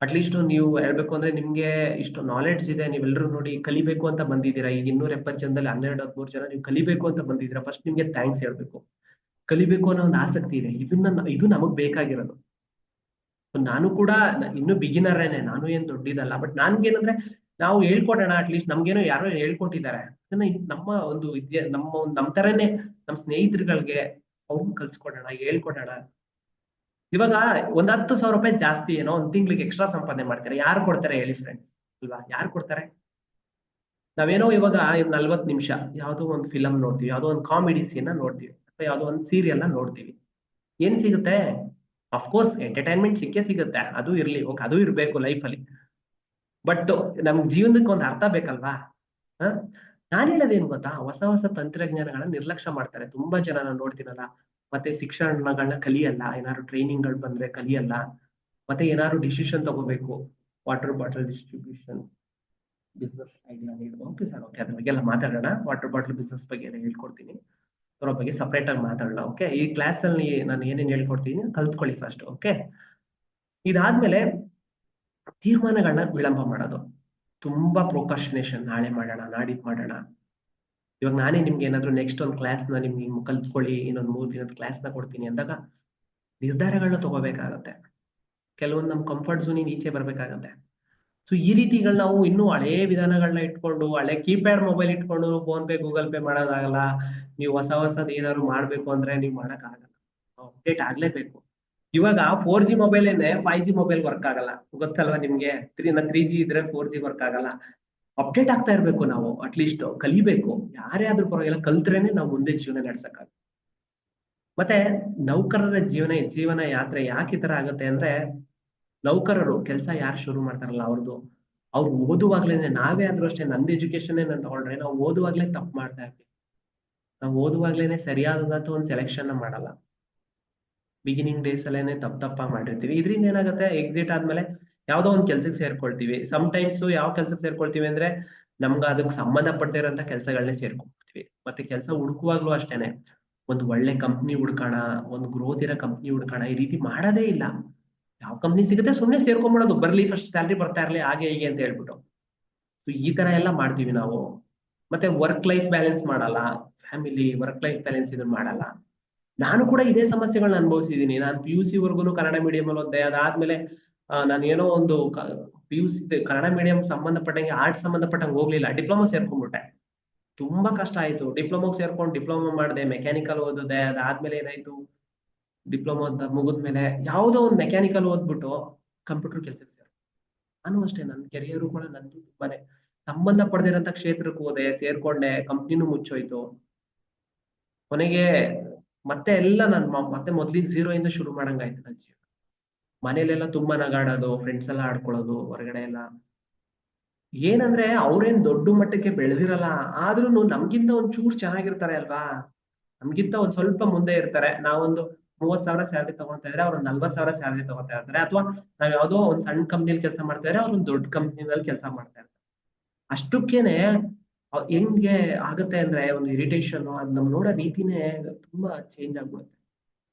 ಅಟ್ಲೀಸ್ಟ್ ನೀವು ಹೇಳ್ಬೇಕು ಅಂದ್ರೆ ನಿಮ್ಗೆ ಇಷ್ಟು ನಾಲೆಡ್ಜ್ ಇದೆ, ನೀವೆಲ್ಲರೂ ನೋಡಿ ಕಲಿಬೇಕು ಅಂತ ಬಂದಿದ್ದೀರಾ. ಈಗ 270 ಜನದಲ್ಲಿ 12-13 ಜನ ನೀವು ಕಲಿಬೇಕು ಅಂತ ಬಂದಿದ್ದೀರಾ. ಫಸ್ಟ್ ನಿಮ್ಗೆ ಥ್ಯಾಂಕ್ಸ್ ಹೇಳ್ಬೇಕು. ಕಲಿಬೇಕು ಅನ್ನೋ ಒಂದು ಆಸಕ್ತಿ ಇದೆ, ಇದು ನಮಗ್ ಬೇಕಾಗಿರೋದು. ನಾನು ಕೂಡ ಇನ್ನು ಬಿಗಿನರೇನೆ, ನಾನು ಏನ್ ದೊಡ್ಡಿದಲ್ಲ. ಬಟ್ ನನ್ಗೇನಂದ್ರೆ, ನಾವು ಹೇಳ್ಕೊಡೋಣ, ಅಟ್ಲೀಸ್ಟ್ ನಮ್ಗೇನೋ ಯಾರೋ ಹೇಳ್ಕೊಟ್ಟಿದ್ದಾರೆ ಅದನ್ನ ನಮ್ಮ ಒಂದು ನಮ್ ತರನೇ ನಮ್ ಸ್ನೇಹಿತರುಗಳಿಗೆ ಅವ್ರನ್ನ ಕಲ್ಸ್ಕೊಡೋಣ, ಹೇಳ್ಕೊಡೋಣ. ಇವಾಗ ಒಂದ್ 10,000 ರೂಪಾಯಿ ಜಾಸ್ತಿ ಏನೋ ಒಂದ್ ತಿಂಗ್ಳಿಗೆ ಎಕ್ಸ್ಟ್ರಾ ಸಂಪಾದನೆ ಮಾಡ್ತಾರೆ, ಯಾರು ಕೊಡ್ತಾರೆ ಹೇಳಿ ಫ್ರೆಂಡ್ಸ್? ಅಲ್ವಾ, ಯಾರು ಕೊಡ್ತಾರೆ? ನಾವೇನೋ ಇವಾಗ 40 ನಿಮಿಷ ಯಾವ್ದೋ ಒಂದು ಫಿಲಮ್ ನೋಡ್ತೀವಿ, ಯಾವ್ದೋ ಒಂದು ಕಾಮಿಡಿ ಸೀನ್ ನೋಡ್ತೀವಿ, ಅಥವಾ ಯಾವ್ದೋ ಒಂದು ಸೀರಿಯಲ್ ನೋಡ್ತೀವಿ. ಏನ್ ಸಿಗುತ್ತೆ? ಅಫ್ಕೋರ್ಸ್ ಎಂಟರ್ಟೈನ್ಮೆಂಟ್ ಸಿಕ್ಕೇ ಸಿಗುತ್ತೆ, ಅದು ಇರ್ಲಿ, ಓಕೆ, ಅದು ಇರ್ಬೇಕು ಲೈಫಲ್ಲಿ. ಬಟ್ ನಮ್ ಜೀವನಕ್ಕೆ ಒಂದು ಅರ್ಥ ಬೇಕಲ್ವಾ? ಹ ನಾನ್ ಹೇಳೋದೇನು ಗೊತ್ತಾ, ಹೊಸ ಹೊಸ ತಂತ್ರಜ್ಞಾನಗಳನ್ನ ನಿರ್ಲಕ್ಷ್ಯ ಮಾಡ್ತಾರೆ ತುಂಬಾ ಜನ, ನಾನು ನೋಡ್ತೀನಲ್ಲ. ಮತ್ತೆ ಶಿಕ್ಷಣಗಳನ್ನ ಕಲಿಯಲ್ಲ, ಏನಾದ್ರು ಟ್ರೈನಿಂಗ್ಗಳು ಬಂದ್ರೆ ಕಲಿಯಲ್ಲ. ಮತ್ತೆ ಏನಾದ್ರು ಡಿಸಿಷನ್ ತಗೋಬೇಕು, water bottle distribution business idea ನೀಡು. ಓಕೆ ಸರ್, ಓಕೆ, ಅದ್ರ ಬಗ್ಗೆ ಎಲ್ಲ ಮಾತಾಡೋಣ. ವಾಟರ್ ಬಾಟಲ್ ಬಿಸ್ನೆಸ್ ಬಗ್ಗೆ ಎಲ್ಲ ಹೇಳ್ಕೊಡ್ತೀನಿ, ಅದ್ರ ಬಗ್ಗೆ ಸಪರೇಟ್ ಆಗಿ ಮಾತಾಡೋಣ. ಓಕೆ, ಈ ಕ್ಲಾಸ್ ಅಲ್ಲಿ ನಾನು ಏನೇನು ಹೇಳ್ಕೊಡ್ತೀನಿ ಕಲ್ತ್ಕೊಳ್ಳಿ ಫಸ್ಟ್. ಓಕೆ, ಇದಾದ್ಮೇಲೆ ತೀರ್ಮಾನಗಳನ್ನ ವಿಳಂಬ ಮಾಡೋದು, ತುಂಬಾ ಪ್ರೊಕಾಸ್ಟಿನೇಷನ್, ನಾಳೆ ಮಾಡೋಣ, ನಾಡಿದ್ ಮಾಡೋಣ. ಇವಾಗ ನಾನೇ ನಿಮ್ಗೆ ಏನಾದ್ರು ನೆಕ್ಸ್ಟ್ ಒಂದು ಕ್ಲಾಸ್ನ ನಿಮ್ಗೆ ಕಲ್ತ್ಕೊಳ್ಳಿ, ಇನ್ನೊಂದು 3 ದಿನದ ಕ್ಲಾಸ್ನ ಕೊಡ್ತೀನಿ ಅಂದಾಗ ನಿರ್ಧಾರಗಳನ್ನ ತಗೋಬೇಕಾಗತ್ತೆ. ಕೆಲವೊಂದು ನಮ್ಮ ಕಂಫರ್ಟ್ ಝೋನಿಗೆ ಈಚೆ ಬರ್ಬೇಕಾಗತ್ತೆ. ಸೊ ಈ ರೀತಿಗಳು ನಾವು ಇನ್ನೂ ಹಳೇ ವಿಧಾನಗಳನ್ನ ಇಟ್ಕೊಂಡು, ಹಳೆ ಕೀಪ್ಯಾಡ್ ಮೊಬೈಲ್ ಇಟ್ಕೊಂಡು ಫೋನ್ ಪೇ ಗೂಗಲ್ ಪೇ ಮಾಡೋದಾಗಲ್ಲ. ನೀವು ಹೊಸ ಹೊಸದ್ ಏನಾದ್ರು ಮಾಡ್ಬೇಕು ಅಂದ್ರೆ ನೀವು ಮಾಡಕ್ ಆಗಲ್ಲ, ಅಪ್ಡೇಟ್ ಆಗ್ಲೇಬೇಕು. ಇವಾಗ 4G ಮೊಬೈಲ್ ಏನೇ 5G ಮೊಬೈಲ್ ವರ್ಕ್ ಆಗಲ್ಲ, ಗೊತ್ತಲ್ವಾ ನಿಮ್ಗೆ? 3G ಇದ್ರೆ 4G ವರ್ಕ್ ಆಗಲ್ಲ. ಅಪ್ಡೇಟ್ ಆಗ್ತಾ ಇರ್ಬೇಕು ನಾವು, ಅಟ್ಲೀಸ್ಟ್ ಕಲಿಬೇಕು. ಯಾರೇ ಆದ್ರೂ ಪರವಾಗಿಲ್ಲ, ಕಲ್ತ್ರೇನೆ ನಾವು ಮುಂದೆ ಜೀವನ ನಡ್ಸಕ್ಕಾಗ. ಮತ್ತೆ ನೌಕರರ ಜೀವನ ಯಾತ್ರೆ ಯಾಕೆ ಈ ತರ ಆಗುತ್ತೆ ಅಂದ್ರೆ, ನೌಕರರು ಕೆಲಸ ಯಾರು ಶುರು ಮಾಡ್ತಾರಲ್ಲ ಅವ್ರು ಓದುವಾಗ್ಲೇನೆ, ನಾವೇ ಆದ್ರೂ ಅಷ್ಟೇ, ನಂದು ಎಜುಕೇಶನ್ ನಾನು ತಗೊಂಡ್ರೆ, ನಾವು ಓದುವಾಗ್ಲೇ ತಪ್ಪು ಮಾಡ್ತಾ ಇರ್ತೀವಿ. ನಾವು ಓದುವಾಗ್ಲೇನೆ ಸರಿಯಾದಂತ ಒಂದು ಸೆಲೆಕ್ಷನ್ ಮಾಡಲ್ಲ. ಬಿಗಿನಿಂಗ್ ಡೇಸ್ ಅಲ್ಲೇನೆ ತಪ್ಪಾಗಿ ಮಾಡಿರ್ತೀವಿ. ಇದರಿಂದ ಏನಾಗುತ್ತೆ, ಎಕ್ಸಿಟ್ ಆದ್ಮೇಲೆ ಯಾವ್ದೋ ಒಂದು ಕೆಲ್ಸಕ್ಕೆ ಸೇರ್ಕೊಳ್ತೀವಿ. ಟೈಮ್ಸ್ ಯಾವ ಕೆಲ್ಸಕ್ಕೆ ಸೇರ್ಕೊಳ್ತೀವಿ ಅಂದ್ರೆ, ನಮ್ಗೆ ಅದಕ್ಕೆ ಸಂಬಂಧಪಟ್ಟಿರೋಂಥ ಕೆಲಸಗಳನ್ನೇ ಸೇರ್ಕೊಳ್ತೀವಿ. ಮತ್ತೆ ಕೆಲಸ ಹುಡುಕುವಾಗ್ಲೂ ಅಷ್ಟೇನೆ, ಒಂದು ಒಳ್ಳೆ ಕಂಪ್ನಿ ಹುಡ್ಕೋಣ, ಒಂದು ಗ್ರೋತ್ ಇರೋ ಕಂಪ್ನಿ ಹುಡ್ಕೋಣ, ಈ ರೀತಿ ಮಾಡೋದೇ ಇಲ್ಲ. ಯಾವ ಕಂಪ್ನಿ ಸಿಗುತ್ತೆ ಸುಮ್ಮನೆ ಸೇರ್ಕೊಂಡ್ಬಿಡೋದು, ಬರ್ಲಿ ಫಸ್ಟ್ ಸ್ಯಾಲ್ರಿ ಬರ್ತಾ ಇರ್ಲಿ, ಹಾಗೆ ಹೀಗೆ ಅಂತ ಹೇಳ್ಬಿಟ್ಟು. ಸೊ ಈ ತರ ಎಲ್ಲ ಮಾಡ್ತೀವಿ ನಾವು. ಮತ್ತೆ ವರ್ಕ್ ಲೈಫ್ ಬ್ಯಾಲೆನ್ಸ್ ಮಾಡಲ್ಲ, ಫ್ಯಾಮಿಲಿ ವರ್ಕ್ ಲೈಫ್ ಬ್ಯಾಲೆನ್ಸ್ ಇದನ್ನ ಮಾಡಲ್ಲ. ನಾನು ಕೂಡ ಇದೇ ಸಮಸ್ಯೆಗಳನ್ನ ಅನುಭವಿಸಿದೀನಿ. ನಾನು PUC ವರ್ಗುನು ಕನ್ನಡ ಮೀಡಿಯಂ ಅಲ್ಲಿ ಓದ್ದೆ. ಅದಾದ್ಮೇಲೆ ನಾನು ಏನೋ ಒಂದು PUC ಕನ್ನಡ ಮೀಡಿಯಂ ಸಂಬಂಧಪಟ್ಟಂಗೆ ಆರ್ಟ್ಸ್ ಸಂಬಂಧಪಟ್ಟಂಗೆ ಹೋಗ್ಲಿಲ್ಲ, ಡಿಪ್ಲೊಮಾ ಸೇರ್ಕೊಂಡ್ಬಿಟ್ಟೆ. ತುಂಬಾ ಕಷ್ಟ ಆಯ್ತು. ಡಿಪ್ಲೊಮಾಗ್ ಸೇರ್ಕೊಂಡು ಡಿಪ್ಲೊಮಾ ಮಾಡಿದೆ, ಮೆಕ್ಯಾನಿಕಲ್ ಓದಿದೆ. ಅದಾದ್ಮೇಲೆ ಏನಾಯ್ತು, ಡಿಪ್ಲೊಮಾ ಮುಗಿದ್ಮೇಲೆ ಯಾವುದೋ ಒಂದು ಮೆಕ್ಯಾನಿಕಲ್ ಓದ್ಬಿಟ್ಟು ಕಂಪ್ಯೂಟರ್ ಕೆಲ್ಸಕ್ಕೆ ಸೇರ್. ನಾನು ಅಷ್ಟೇ, ನನ್ನ ಕೆರಿಯರು ಕೂಡ ನಂದು ತುಂಬಾನೇ ಸಂಬಂಧ ಪಡೆದಿರೋಂಥ ಕ್ಷೇತ್ರಕ್ಕೆ ಹೋದೆ, ಸೇರ್ಕೊಂಡೆ, ಕಂಪ್ನಿನೂ ಮುಚ್ಚೋಯ್ತು. ಕೊನೆಗೆ ಮತ್ತೆ ಎಲ್ಲ ಮತ್ತೆ ಮೊದ್ಲಿಗೆ 0 ಇಂದ ಶುರು ಮಾಡಂಗಾಯ್ತು ನನ್ನ ಜೀವನ. ಮನೇಲೆಲ್ಲ ತುಂಬಾ ನಗಾಡೋದು, ಫ್ರೆಂಡ್ಸ್ ಎಲ್ಲ ಆಡ್ಕೊಳ್ಳೋದು ಹೊರಗಡೆ ಎಲ್ಲ. ಏನಂದ್ರೆ ಅವ್ರೇನ್ ದೊಡ್ಡ ಮಟ್ಟಕ್ಕೆ ಬೆಳೆದಿರಲ್ಲ, ಆದ್ರೂ ನಮ್ಗಿಂತ ಒಂದ್ ಚೂರ್ ಚೆನ್ನಾಗಿರ್ತಾರೆ ಅಲ್ವಾ. ನಮ್ಗಿಂತ ಒಂದ್ ಸ್ವಲ್ಪ ಮುಂದೆ ಇರ್ತಾರೆ. ನಾವೊಂದು 30,000 ಸ್ಯಾಲ್ರಿ ತಗೊಳ್ತಾ ಇದ್ರೆ ಅವ್ರು 40,000 ಸ್ಯಾಲ್ರಿ ತಗೋತಾ ಇರ್ತಾರೆ. ಅಥವಾ ನಾವ್ ಯಾವ್ದೋ ಒಂದ್ ಸಣ್ಣ ಕಂಪ್ನಿಯಲ್ಲಿ ಕೆಲಸ ಮಾಡ್ತಾ ಇದ್ರೆ ಅವ್ರು ಒಂದ್ ದೊಡ್ಡ ಕಂಪ್ನಿನಲ್ಲಿ ಕೆಲಸ ಮಾಡ್ತಾ ಇರ್ತಾರೆ. ಅಷ್ಟಕ್ಕೇನೆ ಹೆಂಗೆ ಆಗುತ್ತೆ ಅಂದ್ರೆ, ಒಂದು ಇರಿಟೇಷನ್, ಅದ್ ನಮ್ ನೋಡೋ ರೀತಿನೇ ತುಂಬಾ ಚೇಂಜ್ ಆಗ್ಬಿಡುತ್ತೆ.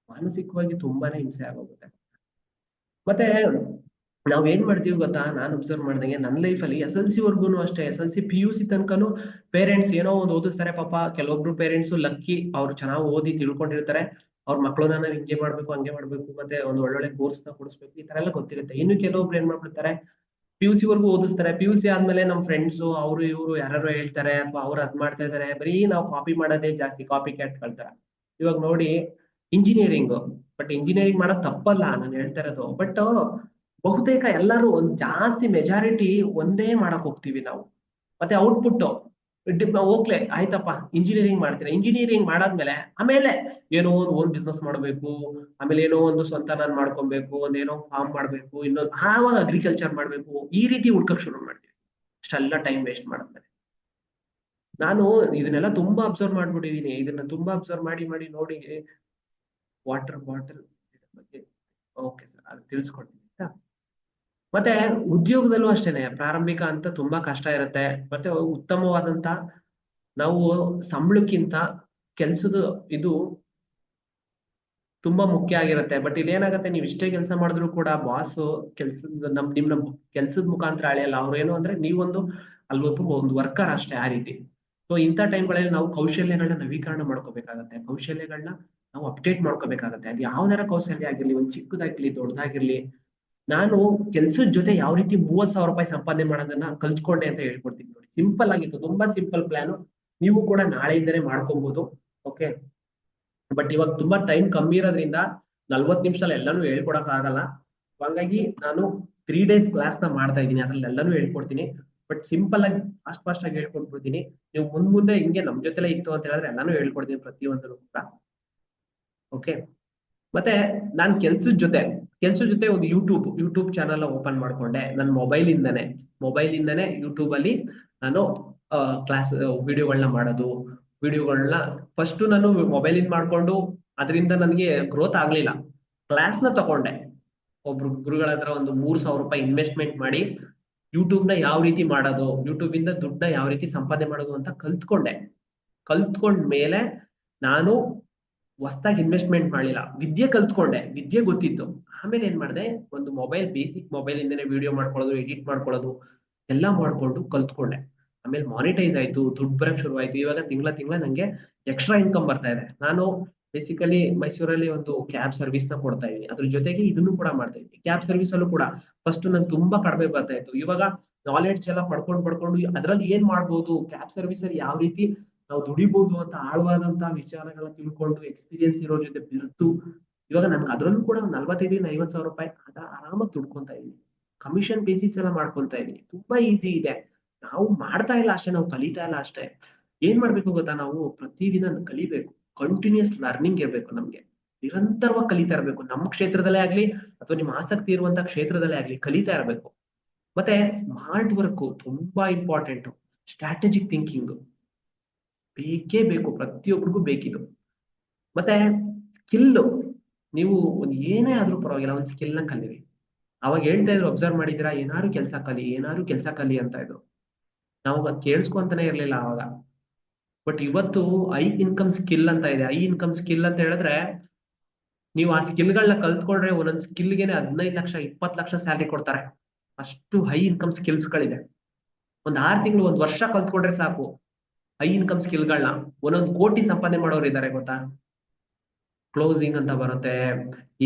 ಮಾನಸಿಕವಾಗಿ ತುಂಬಾನೇ ಹಿಂಸೆ ಆಗೋಗುತ್ತೆ. ಮತ್ತೆ ನಾವ್ ಏನ್ ಮಾಡ್ತೀವಿ ಗೊತ್ತಾ, ನಾನು ಅಬ್ಸರ್ವ್ ಮಾಡ್ದಂಗೆ ನನ್ನ ಲೈಫಲ್ಲಿ SLC ವರ್ಗೂನು ಅಷ್ಟೇ, SLC PUC ತನಕನು ಪೇರೆಂಟ್ಸ್ ಏನೋ ಒಂದು ಓದಿಸ್ತಾರೆ. ಪಾಪ ಕೆಲವೊಬ್ರು ಪೇರೆಂಟ್ಸ್ ಲಕ್ಕಿ, ಅವ್ರು ಚೆನ್ನಾಗಿ ಓದಿ ತಿಳ್ಕೊಂಡಿರ್ತಾರೆ. ಅವ್ರ ಮಕ್ಕಳನ್ನ ನಾವು ಹಿಂಗೆ ಮಾಡ್ಬೇಕು, ಹಂಗೆ ಮಾಡ್ಬೇಕು, ಮತ್ತೆ ಒಂದು ಒಳ್ಳೊಳ್ಳೆ ಕೋರ್ಸ್ ನ ಕೊಡಿಸ್ಬೇಕು, ಈ ತರ ಎಲ್ಲ ಗೊತ್ತಿರುತ್ತೆ. ಇನ್ನು ಕೆಲವೊಬ್ರು ಏನ್ ಮಾಡ್ಬಿಡ್ತಾರೆ, PUC ವರ್ಗು ಓದಿಸ್ತಾರೆ. PUC ಆದ್ಮೇಲೆ ನಮ್ ಫ್ರೆಂಡ್ಸ್ ಅವ್ರು ಇವ್ರು ಯಾರು ಹೇಳ್ತಾರೆ, ಅಥವಾ ಅವ್ರು ಅದ್ ಮಾಡ್ತಾ ಇದಾರೆ, ಬರೀ ನಾವು ಕಾಪಿ ಮಾಡೋದೇ ಜಾಸ್ತಿ, ಕಾಪಿ ಕ್ಯಾಟ್ ಕಳ್ತಾರ. ಇವಾಗ ನೋಡಿ, ಇಂಜಿನಿಯರಿಂಗ್, ಬಟ್ ಇಂಜಿನಿಯರಿಂಗ್ ಮಾಡೋದ್ ತಪ್ಪಲ್ಲ, ನಾನು ಹೇಳ್ತಾ ಇರೋದು. ಬಟ್ ಬಹುತೇಕ ಎಲ್ಲರೂ ಒಂದ್ ಜಾಸ್ತಿ ಮೆಜಾರಿಟಿ ಒಂದೇ ಮಾಡಕ್ ಹೋಗ್ತೀವಿ ನಾವು. ಮತ್ತೆ ಔಟ್ಪುಟ್ ಹೋಗ್ಲೆ ಆಯ್ತಪ್ಪ ಇಂಜಿನಿಯರಿಂಗ್ ಮಾಡ್ತೀನಿ, ಇಂಜಿನಿಯರಿಂಗ್ ಮಾಡಾದ್ಮೇಲೆ ಆಮೇಲೆ ಏನೋ ಒಂದು ಓನ್ ಬಿಸ್ನೆಸ್ ಮಾಡ್ಬೇಕು, ಆಮೇಲೆ ಏನೋ ಒಂದು ಸ್ವಂತ ನಾನ್ ಮಾಡ್ಕೊಬೇಕು, ಒಂದೇನೋ ಫಾರ್ಮ್ ಮಾಡ್ಬೇಕು, ಇನ್ನೊಂದು ಆವಾಗ ಅಗ್ರಿಕಲ್ಚರ್ ಮಾಡ್ಬೇಕು, ಈ ರೀತಿ ಹುಡ್ಕಕ್ ಶುರು ಮಾಡ್ತೀವಿ ಅಷ್ಟೆಲ್ಲ ಟೈಮ್ ವೇಸ್ಟ್ ಮಾಡಿದ್ಮೇಲೆ. ನಾನು ಇದನ್ನೆಲ್ಲ ತುಂಬಾ ಅಬ್ಸರ್ವ್ ಮಾಡ್ಬಿಟ್ಟಿದೀನಿ. ಇದನ್ನ ತುಂಬಾ ಅಬ್ಸರ್ವ್ ಮಾಡಿ ಮಾಡಿ ನೋಡಿ ವಾಟರ್ ಬಾಟಲ್ ಬಗ್ಗೆ ಓಕೆ ಸರ್, ಅದು ತಿಳಿಸ್ಕೊಡ್ತೀನಿ ಆಯ್ತಾ? ಮತ್ತೆ ಉದ್ಯೋಗದಲ್ಲೂ ಅಷ್ಟೇನೆ, ಪ್ರಾರಂಭಿಕ ಅಂತ ತುಂಬಾ ಕಷ್ಟ ಇರುತ್ತೆ. ಮತ್ತೆ ಉತ್ತಮವಾದಂತ ನಾವು ಸಂಬಳಕ್ಕಿಂತ ಕೆಲ್ಸದ ಇದು ತುಂಬಾ ಮುಖ್ಯ ಆಗಿರುತ್ತೆ. ಬಟ್ ಇದೇನಾಗುತ್ತೆ, ನೀವು ಇಷ್ಟೇ ಕೆಲಸ ಮಾಡಿದ್ರು ಕೂಡ ಬಾಸ್ ಕೆಲ್ಸದ ನಿಮ್ನ ಕೆಲ್ಸದ ಮುಖಾಂತರ ಅಳೆಯಲ್ಲ. ಅವ್ರು ಏನು ಅಂದ್ರೆ ನೀವೊಂದು ಅಲ್ಲೊಬ್ಬ ಒಂದು ವರ್ಕರ್ ಅಷ್ಟೇ, ಆ ರೀತಿ. ಸೊ ಇಂಥ ಟೈಮ್ಗಳಲ್ಲಿ ನಾವು ಕೌಶಲ್ಯಗಳನ್ನ ನವೀಕರಣ ಮಾಡ್ಕೋಬೇಕಾಗತ್ತೆ, ಕೌಶಲ್ಯಗಳನ್ನ ನಾವು ಅಪ್ಡೇಟ್ ಮಾಡ್ಕೋಬೇಕಾಗತ್ತೆ. ಅದು ಯಾವ್ದಾರ ಕೌಶಲ್ಯ ಆಗಿರ್ಲಿ, ಒಂದ್ ಚಿಕ್ಕದಾಗಿರ್ಲಿ ದೊಡ್ಡದಾಗಿರ್ಲಿ. ನಾನು ಕೆಲ್ಸದ ಜೊತೆ ಯಾವ ರೀತಿ 30,000 ರೂಪಾಯಿ ಸಂಪಾದನೆ ಮಾಡೋದನ್ನ ಕಲ್ತ್ಕೊಂಡೆ ಅಂತ ಹೇಳ್ಕೊಡ್ತೀನಿ ನೋಡಿ. ಸಿಂಪಲ್ ಆಗಿತ್ತು, ತುಂಬಾ ಸಿಂಪಲ್ ಪ್ಲಾನ್. ನೀವು ಕೂಡ ನಾಳೆಯಿಂದನೇ ಮಾಡ್ಕೊಬಹುದು. ಓಕೆ, ಬಟ್ ಇವಾಗ ತುಂಬಾ ಟೈಮ್ ಕಮ್ಮಿ ಇರೋದ್ರಿಂದ 40 ನಿಮಿಷದಲ್ಲಿ ಎಲ್ಲಾನು ಹೇಳ್ಕೊಡಕ್ ಆಗಲ್ಲ. ಹಾಗಾಗಿ ನಾನು 3 days ಕ್ಲಾಸ್ ನ ಮಾಡ್ತಾ ಇದ್ದೀನಿ, ಅದ್ರಲ್ಲಿ ಎಲ್ಲಾನು ಹೇಳ್ಕೊಡ್ತೀನಿ. ಬಟ್ ಸಿಂಪಲ್ ಆಗಿ ಫಾಸ್ಟ್ ಆಗಿ ಹೇಳ್ಕೊಟ್ಬಿಡ್ತೀನಿ. ನೀವು ಮುಂದೆ ಹಿಂಗೆ ನಮ್ ಜೊತೆಲೆ ಇತ್ತು ಅಂತ ಹೇಳಿದ್ರೆ ಎಲ್ಲಾನು ಹೇಳ್ಕೊಡ್ತೀನಿ ಪ್ರತಿಯೊಂದನ್ನು ಕೂಡ. ಓಕೆ. ಮತ್ತೆ ನಾನ್ ಕೆಲ್ಸದ ಜೊತೆ ಒಂದು ಯೂಟ್ಯೂಬ್ ಚಾನಲ್ ಓಪನ್ ಮಾಡ್ಕೊಂಡೆ. ನನ್ನ ಮೊಬೈಲ್ ಇಂದಾನೆ ಯೂಟ್ಯೂಬ್ ಅಲ್ಲಿ ನಾನು ಕ್ಲಾಸ್ ವಿಡಿಯೋಗಳನ್ನ ಮಾಡೋದು. ವಿಡಿಯೋಗಳನ್ನ ಫಸ್ಟ್ ನಾನು ಮೊಬೈಲ್ ಇಂದ ಮಾಡ್ಕೊಂಡು ಅದರಿಂದ ನನಗೆ ಗ್ರೋತ್ ಆಗ್ಲಿಲ್ಲ. ಕ್ಲಾಸ್ ನ ತಗೊಂಡೆ. ಒಬ್ರು ಗುರುಗಳ ಹತ್ರ ಒಂದು 3,000 ರೂಪಾಯಿ ಇನ್ವೆಸ್ಟ್ಮೆಂಟ್ ಮಾಡಿ ಯೂಟ್ಯೂಬ್ ನ ಯಾವ ರೀತಿ ಮಾಡೋದು, ಯೂಟ್ಯೂಬ್ ಇಂದ ದುಡ್ಡನ್ನ ಯಾವ ರೀತಿ ಸಂಪಾದನೆ ಮಾಡೋದು ಅಂತ ಕಲ್ತ್ಕೊಂಡ್ ಮೇಲೆ ನಾನು ಹೊಸ್ದಾಗಿ ಇನ್ವೆಸ್ಟ್ಮೆಂಟ್ ಮಾಡಲಿಲ್ಲ. ವಿದ್ಯೆ ಗೊತ್ತಿತ್ತು. ಆಮೇಲೆ ಏನ್ ಮಾಡಿದೆ, ಒಂದು ಬೇಸಿಕ್ ಮೊಬೈಲ್ ಇಂದನೇ ವಿಡಿಯೋ ಮಾಡ್ಕೊಳ್ಳೋದು, ಎಡಿಟ್ ಮಾಡ್ಕೊಳ್ಳೋದು ಎಲ್ಲ ಮಾಡ್ಕೊಂಡು ಕಲ್ತ್ಕೊಂಡೆ. ಆಮೇಲೆ ಮಾನಿಟೈಸ್ ಆಯ್ತು, ದುಡ್ಡು ಬರಕ್ ಶುರು ಆಯ್ತು. ಇವಾಗ ತಿಂಗಳ ನಂಗೆ ಎಕ್ಸ್ಟ್ರಾ ಇನ್ಕಮ್ ಬರ್ತಾ ಇದೆ. ನಾನು ಬೇಸಿಕಲಿ ಮೈಸೂರಲ್ಲಿ ಒಂದು ಕ್ಯಾಬ್ ಸರ್ವಿಸ್ ನ ಕೊಡ್ತಾ ಇದ್ದೀನಿ. ಅದ್ರ ಜೊತೆಗೆ ಇದನ್ನು ಕೂಡ ಮಾಡ್ತಾ ಇದ್ದೀನಿ. ಕ್ಯಾಬ್ ಸರ್ವಿಸ್ ಅಲ್ಲೂ ಕೂಡ ಫಸ್ಟ್ ನಂಗೆ ತುಂಬಾ ಕಡಿಮೆ ಬರ್ತಾ ಇತ್ತು. ಇವಾಗ ನಾಲೆಡ್ಜ್ ಎಲ್ಲ ಪಡ್ಕೊಂಡು ಅದ್ರಲ್ಲಿ ಏನ್ ಮಾಡ್ಬೋದು, ಕ್ಯಾಬ್ ಸರ್ವಿಸ್ ಅಲ್ಲಿ ಯಾವ ರೀತಿ ನಾವು ದುಡಿಬಹುದು ಅಂತ ಆಳವಾದಂತಹ ವಿಚಾರಗಳನ್ನ ತಿಳ್ಕೊಂಡು ಎಕ್ಸ್ಪೀರಿಯನ್ಸ್ ಇರೋ ಜೊತೆ ಬೆರೆತು ಇವಾಗ ನನ್ಗೆ ಅದ್ರಲ್ಲೂ ಕೂಡ 45,000-50,000 ರೂಪಾಯಿ ಆರಾಮಾಗಿ ದುಡ್ಕೊಂತಾ ಇದೀನಿ. ಕಮಿಷನ್ ಬೇಸಿಸ್ ಎಲ್ಲ ಮಾಡ್ಕೊಂತಾ ಇದೀನಿ. ತುಂಬಾ ಈಸಿ ಇದೆ. ನಾವು ಮಾಡ್ತಾ ಇಲ್ಲ ಅಷ್ಟೇ, ನಾವು ಕಲಿತಾ ಇಲ್ಲ ಅಷ್ಟೇ. ಏನ್ ಮಾಡ್ಬೇಕು ಗೊತ್ತಾ, ನಾವು ಪ್ರತಿದಿನ ಕಲಿಬೇಕು. ಕಂಟಿನ್ಯೂಸ್ ಲರ್ನಿಂಗ್ ಇರ್ಬೇಕು. ನಮ್ಗೆ ನಿರಂತರವಾಗಿ ಕಲಿತಾ ಇರ್ಬೇಕು. ನಮ್ಮ ಕ್ಷೇತ್ರದಲ್ಲೇ ಆಗ್ಲಿ ಅಥವಾ ನಿಮ್ಮ ಆಸಕ್ತಿ ಇರುವಂತಹ ಕ್ಷೇತ್ರದಲ್ಲೇ ಆಗ್ಲಿ ಕಲಿತಾ ಇರ್ಬೇಕು. ಮತ್ತೆ ಸ್ಮಾರ್ಟ್ ವರ್ಕ್ ತುಂಬಾ ಇಂಪಾರ್ಟೆಂಟ್. ಸ್ಟ್ರಾಟಜಿಕ್ ಥಿಂಕಿಂಗ್ ಬೇಕೇ ಬೇಕು, ಪ್ರತಿಯೊಬ್ಬರಿಗೂ ಬೇಕಿದು. ಮತ್ತೆ ಸ್ಕಿಲ್, ನೀವು ಏನೇ ಆದ್ರೂ ಪರವಾಗಿಲ್ಲ ಒಂದು ಸ್ಕಿಲ್ ನ ಕಲೀರಿ. ಅವಾಗ ಹೇಳ್ತಾ ಇದ್ರು, ಅಬ್ಸರ್ವ್ ಮಾಡಿದಿರಾ, ಏನಾದ್ರು ಕೆಲಸ ಕಲಿ ಅಂತ ಇದ್ರು. ನಾವು ಕೇಳಿಸ್ಕೊಂತಾನೆ ಇರ್ಲಿಲ್ಲ ಅವಾಗ. ಬಟ್ ಇವತ್ತು ಐ ಇನ್ಕಮ್ ಸ್ಕಿಲ್ ಅಂತ ಇದೆ. ಐ ಇನ್ಕಮ್ ಸ್ಕಿಲ್ ಅಂತ ಹೇಳಿದ್ರೆ ನೀವು ಆ ಸ್ಕಿಲ್ಗಳನ್ನ ಕಲ್ತ್ಕೊಂಡ್ರೆ ಒಂದೊಂದು ಸ್ಕಿಲ್ಗೆನೆ 15 ಲಕ್ಷ 20 ಲಕ್ಷ ಸ್ಯಾಲ್ರಿ ಕೊಡ್ತಾರೆ. ಅಷ್ಟು ಹೈ ಇನ್ಕಮ್ ಸ್ಕಿಲ್ಸ್ ಗಳಿದೆ. ಒಂದ್ 6 ತಿಂಗಳು 1 ವರ್ಷ ಕಲ್ತ್ಕೊಂಡ್ರೆ ಸಾಕು, ಹೈ ಇನ್ಕಮ್ ಸ್ಕಿಲ್ಗಳನ್ನ 1 ಕೋಟಿ ಸಂಪಾದನೆ ಮಾಡೋರು ಇದ್ದಾರೆ ಗೊತ್ತಾ. ಕ್ಲೋಸಿಂಗ್ ಅಂತ ಬರುತ್ತೆ,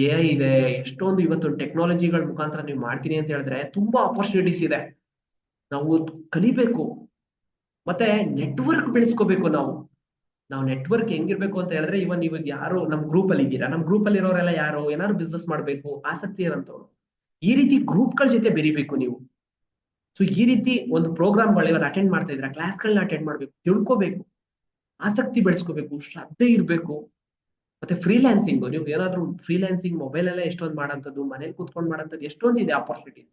ಎ ಇದೆ, ಎಷ್ಟೊಂದು ಇವತ್ತು ಟೆಕ್ನಾಲಜಿಗಳ ಮುಖಾಂತರ ನೀವು ಮಾಡ್ತೀನಿ ಅಂತ ಹೇಳಿದ್ರೆ ತುಂಬಾ ಆಪರ್ಚುನಿಟೀಸ್ ಇದೆ. ನಾವು ಕಲಿಬೇಕು. ಮತ್ತೆ ನೆಟ್ವರ್ಕ್ ಬೆಳೆಸ್ಕೋಬೇಕು. ನಾವು ನೆಟ್ವರ್ಕ್ ಹೆಂಗಿರ್ಬೇಕು ಅಂತ ಹೇಳಿದ್ರೆ, ನೀವು ಯಾರು ನಮ್ ಗ್ರೂಪ್ ಅಲ್ಲಿ ಇದ್ದೀರಾ, ನಮ್ ಗ್ರೂಪ್ ಅಲ್ಲಿ ಇರೋರೆಲ್ಲ ಯಾರು ಏನಾದ್ರು ಬಿಸ್ನೆಸ್ ಮಾಡ್ಬೇಕು ಆಸಕ್ತಿ ಇರೋಂಥವ್ರು, ಈ ರೀತಿ ಗ್ರೂಪ್ಗಳ ಜೊತೆ ಬೆರಿಬೇಕು ನೀವು. ಸೊ ಈ ರೀತಿ ಒಂದು ಪ್ರೋಗ್ರಾಮ್ಗಳು ಇವತ್ತು ಅಟೆಂಡ್ ಮಾಡ್ತಾ ಇದ್ರ, ಕ್ಲಾಸ್ಗಳನ್ನ ಅಟೆಂಡ್ ಮಾಡ್ಬೇಕು, ತಿಳ್ಕೋಬೇಕು, ಆಸಕ್ತಿ ಬೆಳೆಸ್ಕೋಬೇಕು, ಶ್ರದ್ಧೆ ಇರ್ಬೇಕು. ಮತ್ತೆ ಫ್ರೀಲ್ಯಾನ್ಸಿಂಗ್, ನೀವು ಏನಾದ್ರು ಫ್ರೀಲ್ಯಾನ್ಸಿಂಗ್ ಮೊಬೈಲ್ ಅಲ್ಲೇ ಎಷ್ಟೊಂದು ಮಾಡೋಂಥದ್ದು, ಮನೇಲಿ ಕೂತ್ಕೊಂಡು ಮಾಡೋಂಥದ್ದು ಎಷ್ಟೊಂದು ಇದೆ ಆಪರ್ಚುನಿಟಿ.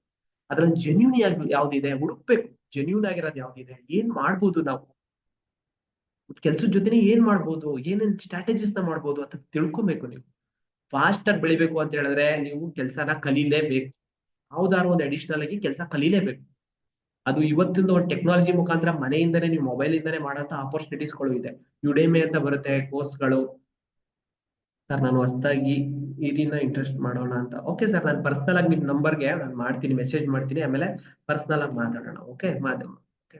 ಅದ್ರಲ್ಲಿ ಜೆನ್ಯೂನ್ ಯಾವ್ದಿದೆ ಹುಡುಕ್ಬೇಕು. ಜೆನ್ಯೂನ್ ಆಗಿರೋದು ಯಾವ್ದಿದೆ, ಏನ್ ಮಾಡ್ಬೋದು ನಾವು ಕೆಲ್ಸದ ಜೊತೆನೆ, ಏನ್ ಮಾಡ್ಬೋದು, ಏನೇನ್ ಸ್ಟ್ರಾಟಜಿಸ್ ನ ಮಾಡ್ಬೋದು ಅಂತ ತಿಳ್ಕೊಬೇಕು. ನೀವು ಫಾಸ್ಟ್ ಆಗಿ ಬೆಳಿಬೇಕು ಅಂತ ಹೇಳಿದ್ರೆ ನೀವು ಕೆಲಸನ ಕಲೀಲೇಬೇಕು. ಯಾವ್ದಾದ್ರು ಒಂದು ಅಡಿಷನಲ್ ಆಗಿ ಕೆಲಸ ಕಲೀಲೇಬೇಕು. ಅದು ಇವತ್ತಿನ ಒಂದು ಟೆಕ್ನಾಲಜಿ ಮುಖಾಂತರ ಮನೆಯಿಂದನೇ ನೀವು ಮೊಬೈಲ್ ಇಂದಾನೆ ಮಾಡೋಂಥ ಆಪರ್ಚುನಿಟೀಸ್ಗಳು ಇದೆ. ಯುಡೇಮಿ ಅಂತ ಬರುತ್ತೆ ಕೋರ್ಸ್ಗಳು. ಸರ್ ನಾನು ಹೊಸದಾಗಿ ಇದನ್ನ ಇಂಟ್ರೆಸ್ಟ್ ಮಾಡೋಣ ಅಂತ. ಓಕೆ ಸರ್, ನಾನು ಪರ್ಸನಲ್ ಆಗಿ ನಿಮ್ ನಂಬರ್ಗೆ ನಾನು ಮಾಡ್ತೀನಿ, ಮೆಸೇಜ್ ಮಾಡ್ತೀನಿ, ಆಮೇಲೆ ಪರ್ಸನಲ್ ಆಗಿ ಮಾತಾಡೋಣ. Okay okay.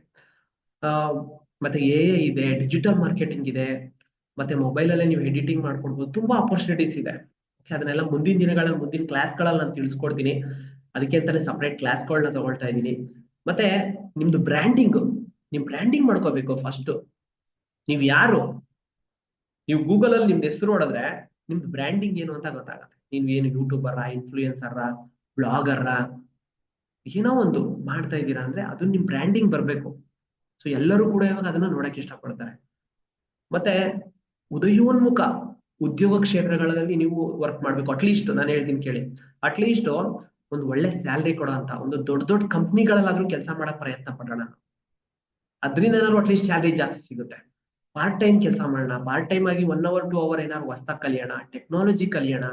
ಮತ್ತೆ ಎ ಇದೆ, ಡಿಜಿಟಲ್ ಮಾರ್ಕೆಟಿಂಗ್ ಇದೆ, ಮತ್ತೆ ಮೊಬೈಲ್ ಅಲ್ಲೇ ನೀವು ಎಡಿಟಿಂಗ್ ಮಾಡ್ಕೊಡ್ಬೋದು. ತುಂಬಾ ಆಪರ್ಚುನಿಟೀಸ್ ಇದೆ. ಅದನ್ನೆಲ್ಲ ಮುಂದಿನ ದಿನಗಳಲ್ಲಿ ಮುಂದಿನ ಕ್ಲಾಸ್ಗಳಲ್ಲಿ ನಾನು ತಿಳಿಸ್ಕೊಡ್ತೀನಿ. ಅದಕ್ಕೆ ಅಂತಾನೆ ಸಪರೇಟ್ ಕ್ಲಾಸ್ಗಳನ್ನ ತಗೊಳ್ತಾ ಇದ್ದೀನಿ. ಮತ್ತೆ ನಿಮ್ ಬ್ರ್ಯಾಂಡಿಂಗ್ ಮಾಡ್ಕೋಬೇಕು. ಫಸ್ಟ್ ನೀವು ಯಾರು, ನೀವು ಗೂಗಲ್ ಅಲ್ಲಿ ನಿಮ್ದು ಹೆಸರು ನೋಡಿದ್ರೆ ನಿಮ್ದು ಬ್ರ್ಯಾಂಡಿಂಗ್ ಏನು ಅಂತ ಗೊತ್ತಾಗುತ್ತೆ. ನೀವು ಏನು ಯೂಟ್ಯೂಬರ್, ಇನ್ಫ್ಲೂಯೆನ್ಸರ್, ಬ್ಲಾಗರ್, ಏನೋ ಒಂದು ಮಾಡ್ತಾ ಇದ್ದೀರಾ ಅಂದ್ರೆ ಅದು ನಿಮ್ ಬ್ರ್ಯಾಂಡಿಂಗ್ ಬರ್ಬೇಕು. ಸೊ ಎಲ್ಲರೂ ಕೂಡ ಇವಾಗ ಅದನ್ನ ನೋಡಕ್ ಇಷ್ಟಪಡ್ತಾರೆ. ಮತ್ತೆ ಉದಯೋನ್ಮುಖ ಉದ್ಯೋಗ ಕ್ಷೇತ್ರಗಳಲ್ಲಿ ನೀವು ವರ್ಕ್ ಮಾಡ್ಬೇಕು. ಅಟ್ಲೀಸ್ಟ್ ನಾನು ಹೇಳ್ತೀನಿ ಕೇಳಿ, ಅಟ್ಲೀಸ್ಟ್ ಒಂದು ಒಳ್ಳೆ ಸ್ಯಾಲ್ರಿ ಕೊಡೋ ಅಂತ ಒಂದು ದೊಡ್ಡ ಕಂಪ್ನಿಗಳಲ್ಲಾದ್ರೂ ಕೆಲಸ ಮಾಡಕ್ ಪ್ರಯತ್ನ ಪಡೋಣ. ಅದರಿಂದ ಏನಾದ್ರು ಅಟ್ಲೀಸ್ಟ್ ಸ್ಯಾಲ್ರಿ ಜಾಸ್ತಿ ಸಿಗುತ್ತೆ. ಪಾರ್ಟ್ ಟೈಮ್ ಕೆಲಸ ಮಾಡೋಣ. ಪಾರ್ಟ್ ಟೈಮ್ ಆಗಿ 1 hour 2 hour ಏನಾದ್ರು ಹೊಸ್ದಾಗಿ ಕಲಿಯೋಣ, ಟೆಕ್ನಾಲಜಿ ಕಲಿಯೋಣ.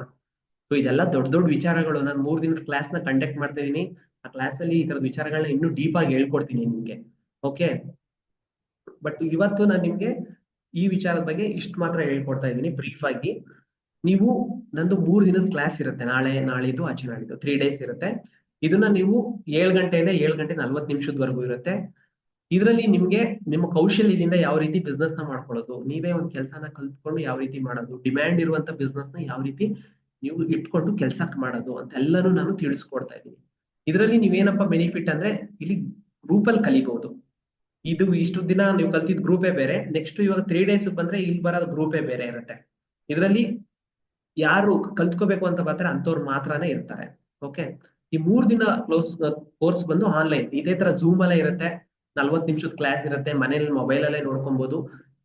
ಸೊ ಇದೆಲ್ಲ ದೊಡ್ಡ ವಿಚಾರಗಳು. ನಾನು 3 ದಿನದ ಕ್ಲಾಸ್ ನ ಕಂಡಕ್ಟ್ ಮಾಡ್ತಾ ಇದೀನಿ. ಆ ಕ್ಲಾಸ್ ಅಲ್ಲಿ ಈ ತರದ ವಿಚಾರಗಳನ್ನ ಇನ್ನೂ ಡೀಪ್ ಆಗಿ ಹೇಳ್ಕೊಡ್ತೀನಿ ನಿಮ್ಗೆ. ಓಕೆ. ಬಟ್ ಇವತ್ತು ನಾನು ನಿಮ್ಗೆ ಈ ವಿಚಾರದ ಬಗ್ಗೆ ಇಷ್ಟು ಮಾತ್ರ ಹೇಳ್ಕೊಡ್ತಾ ಇದ್ದೀನಿ ಬ್ರೀಫ್ ಆಗಿ. ನೀವು ನಂದು 3 ದಿನದ ಕ್ಲಾಸ್ ಇರುತ್ತೆ, ನಾಳಿದ್ದು ಆಚೆ ನಾಳಿದ್ದು 3 days ಇರುತ್ತೆ. ಇದನ್ನ ನೀವು 7 ಗಂಟೆಯಿಂದ 7 ಗಂಟೆ 40 ನಿಮಿಷದವರೆಗೂ ಇರುತ್ತೆ. ಇದರಲ್ಲಿ ನಿಮ್ಗೆ ನಿಮ್ಮ ಕೌಶಲ್ಯದಿಂದ ಯಾವ ರೀತಿ ಬಿಸ್ನೆಸ್ ನ ಮಾಡ್ಕೊಳ್ಳೋದು, ನೀವೇ ಒಂದು ಕೆಲಸನ ಕಲ್ತ್ಕೊಂಡು ಯಾವ ರೀತಿ ಮಾಡೋದು, ಡಿಮ್ಯಾಂಡ್ ಇರುವಂತ ಬಿಸ್ನೆಸ್ ನ ಯಾವ ರೀತಿ ನೀವು ಇಟ್ಕೊಂಡು ಕೆಲಸ ಮಾಡೋದು ಅಂತ ಎಲ್ಲರೂ ನಾನು ತಿಳಿಸ್ಕೊಡ್ತಾ ಇದ್ದೀನಿ. ಇದರಲ್ಲಿ ನೀವೇನಪ್ಪ ಬೆನಿಫಿಟ್ ಅಂದ್ರೆ, ಇಲ್ಲಿ ಗ್ರೂಪ್ ಅಲ್ಲಿ ಕಲಿಬಹುದು. ಇದು ಇಷ್ಟು ದಿನ ನೀವು ಕಲ್ತಿದ್ ಗ್ರೂಪೇ ಬೇರೆ, ನೆಕ್ಸ್ಟ್ ಇವಾಗ 3 days ಬಂದ್ರೆ ಇಲ್ಲಿ ಬರೋದು ಗ್ರೂಪೇ ಬೇರೆ ಇರುತ್ತೆ. ಇದರಲ್ಲಿ ಯಾರು ಕಲ್ತ್ಕೋಬೇಕು ಅಂತ ಬರ್ತಾರೆ ಅಂತವ್ರು ಮಾತ್ರನೇ ಇರ್ತಾರೆ. ಓಕೆ. ಈ 3 ದಿನ ಕೋರ್ಸ್ ಬಂದು ಆನ್ಲೈನ್, ಇದೇ ತರ ಝೂಮ್ ಅಲ್ಲೇ ಇರುತ್ತೆ. 40 ನಿಮಿಷದ ಕ್ಲಾಸ್ ಇರುತ್ತೆ, ಮನೇಲಿ ಮೊಬೈಲ್ ಅಲ್ಲೇ ನೋಡ್ಕೊಬಹುದು.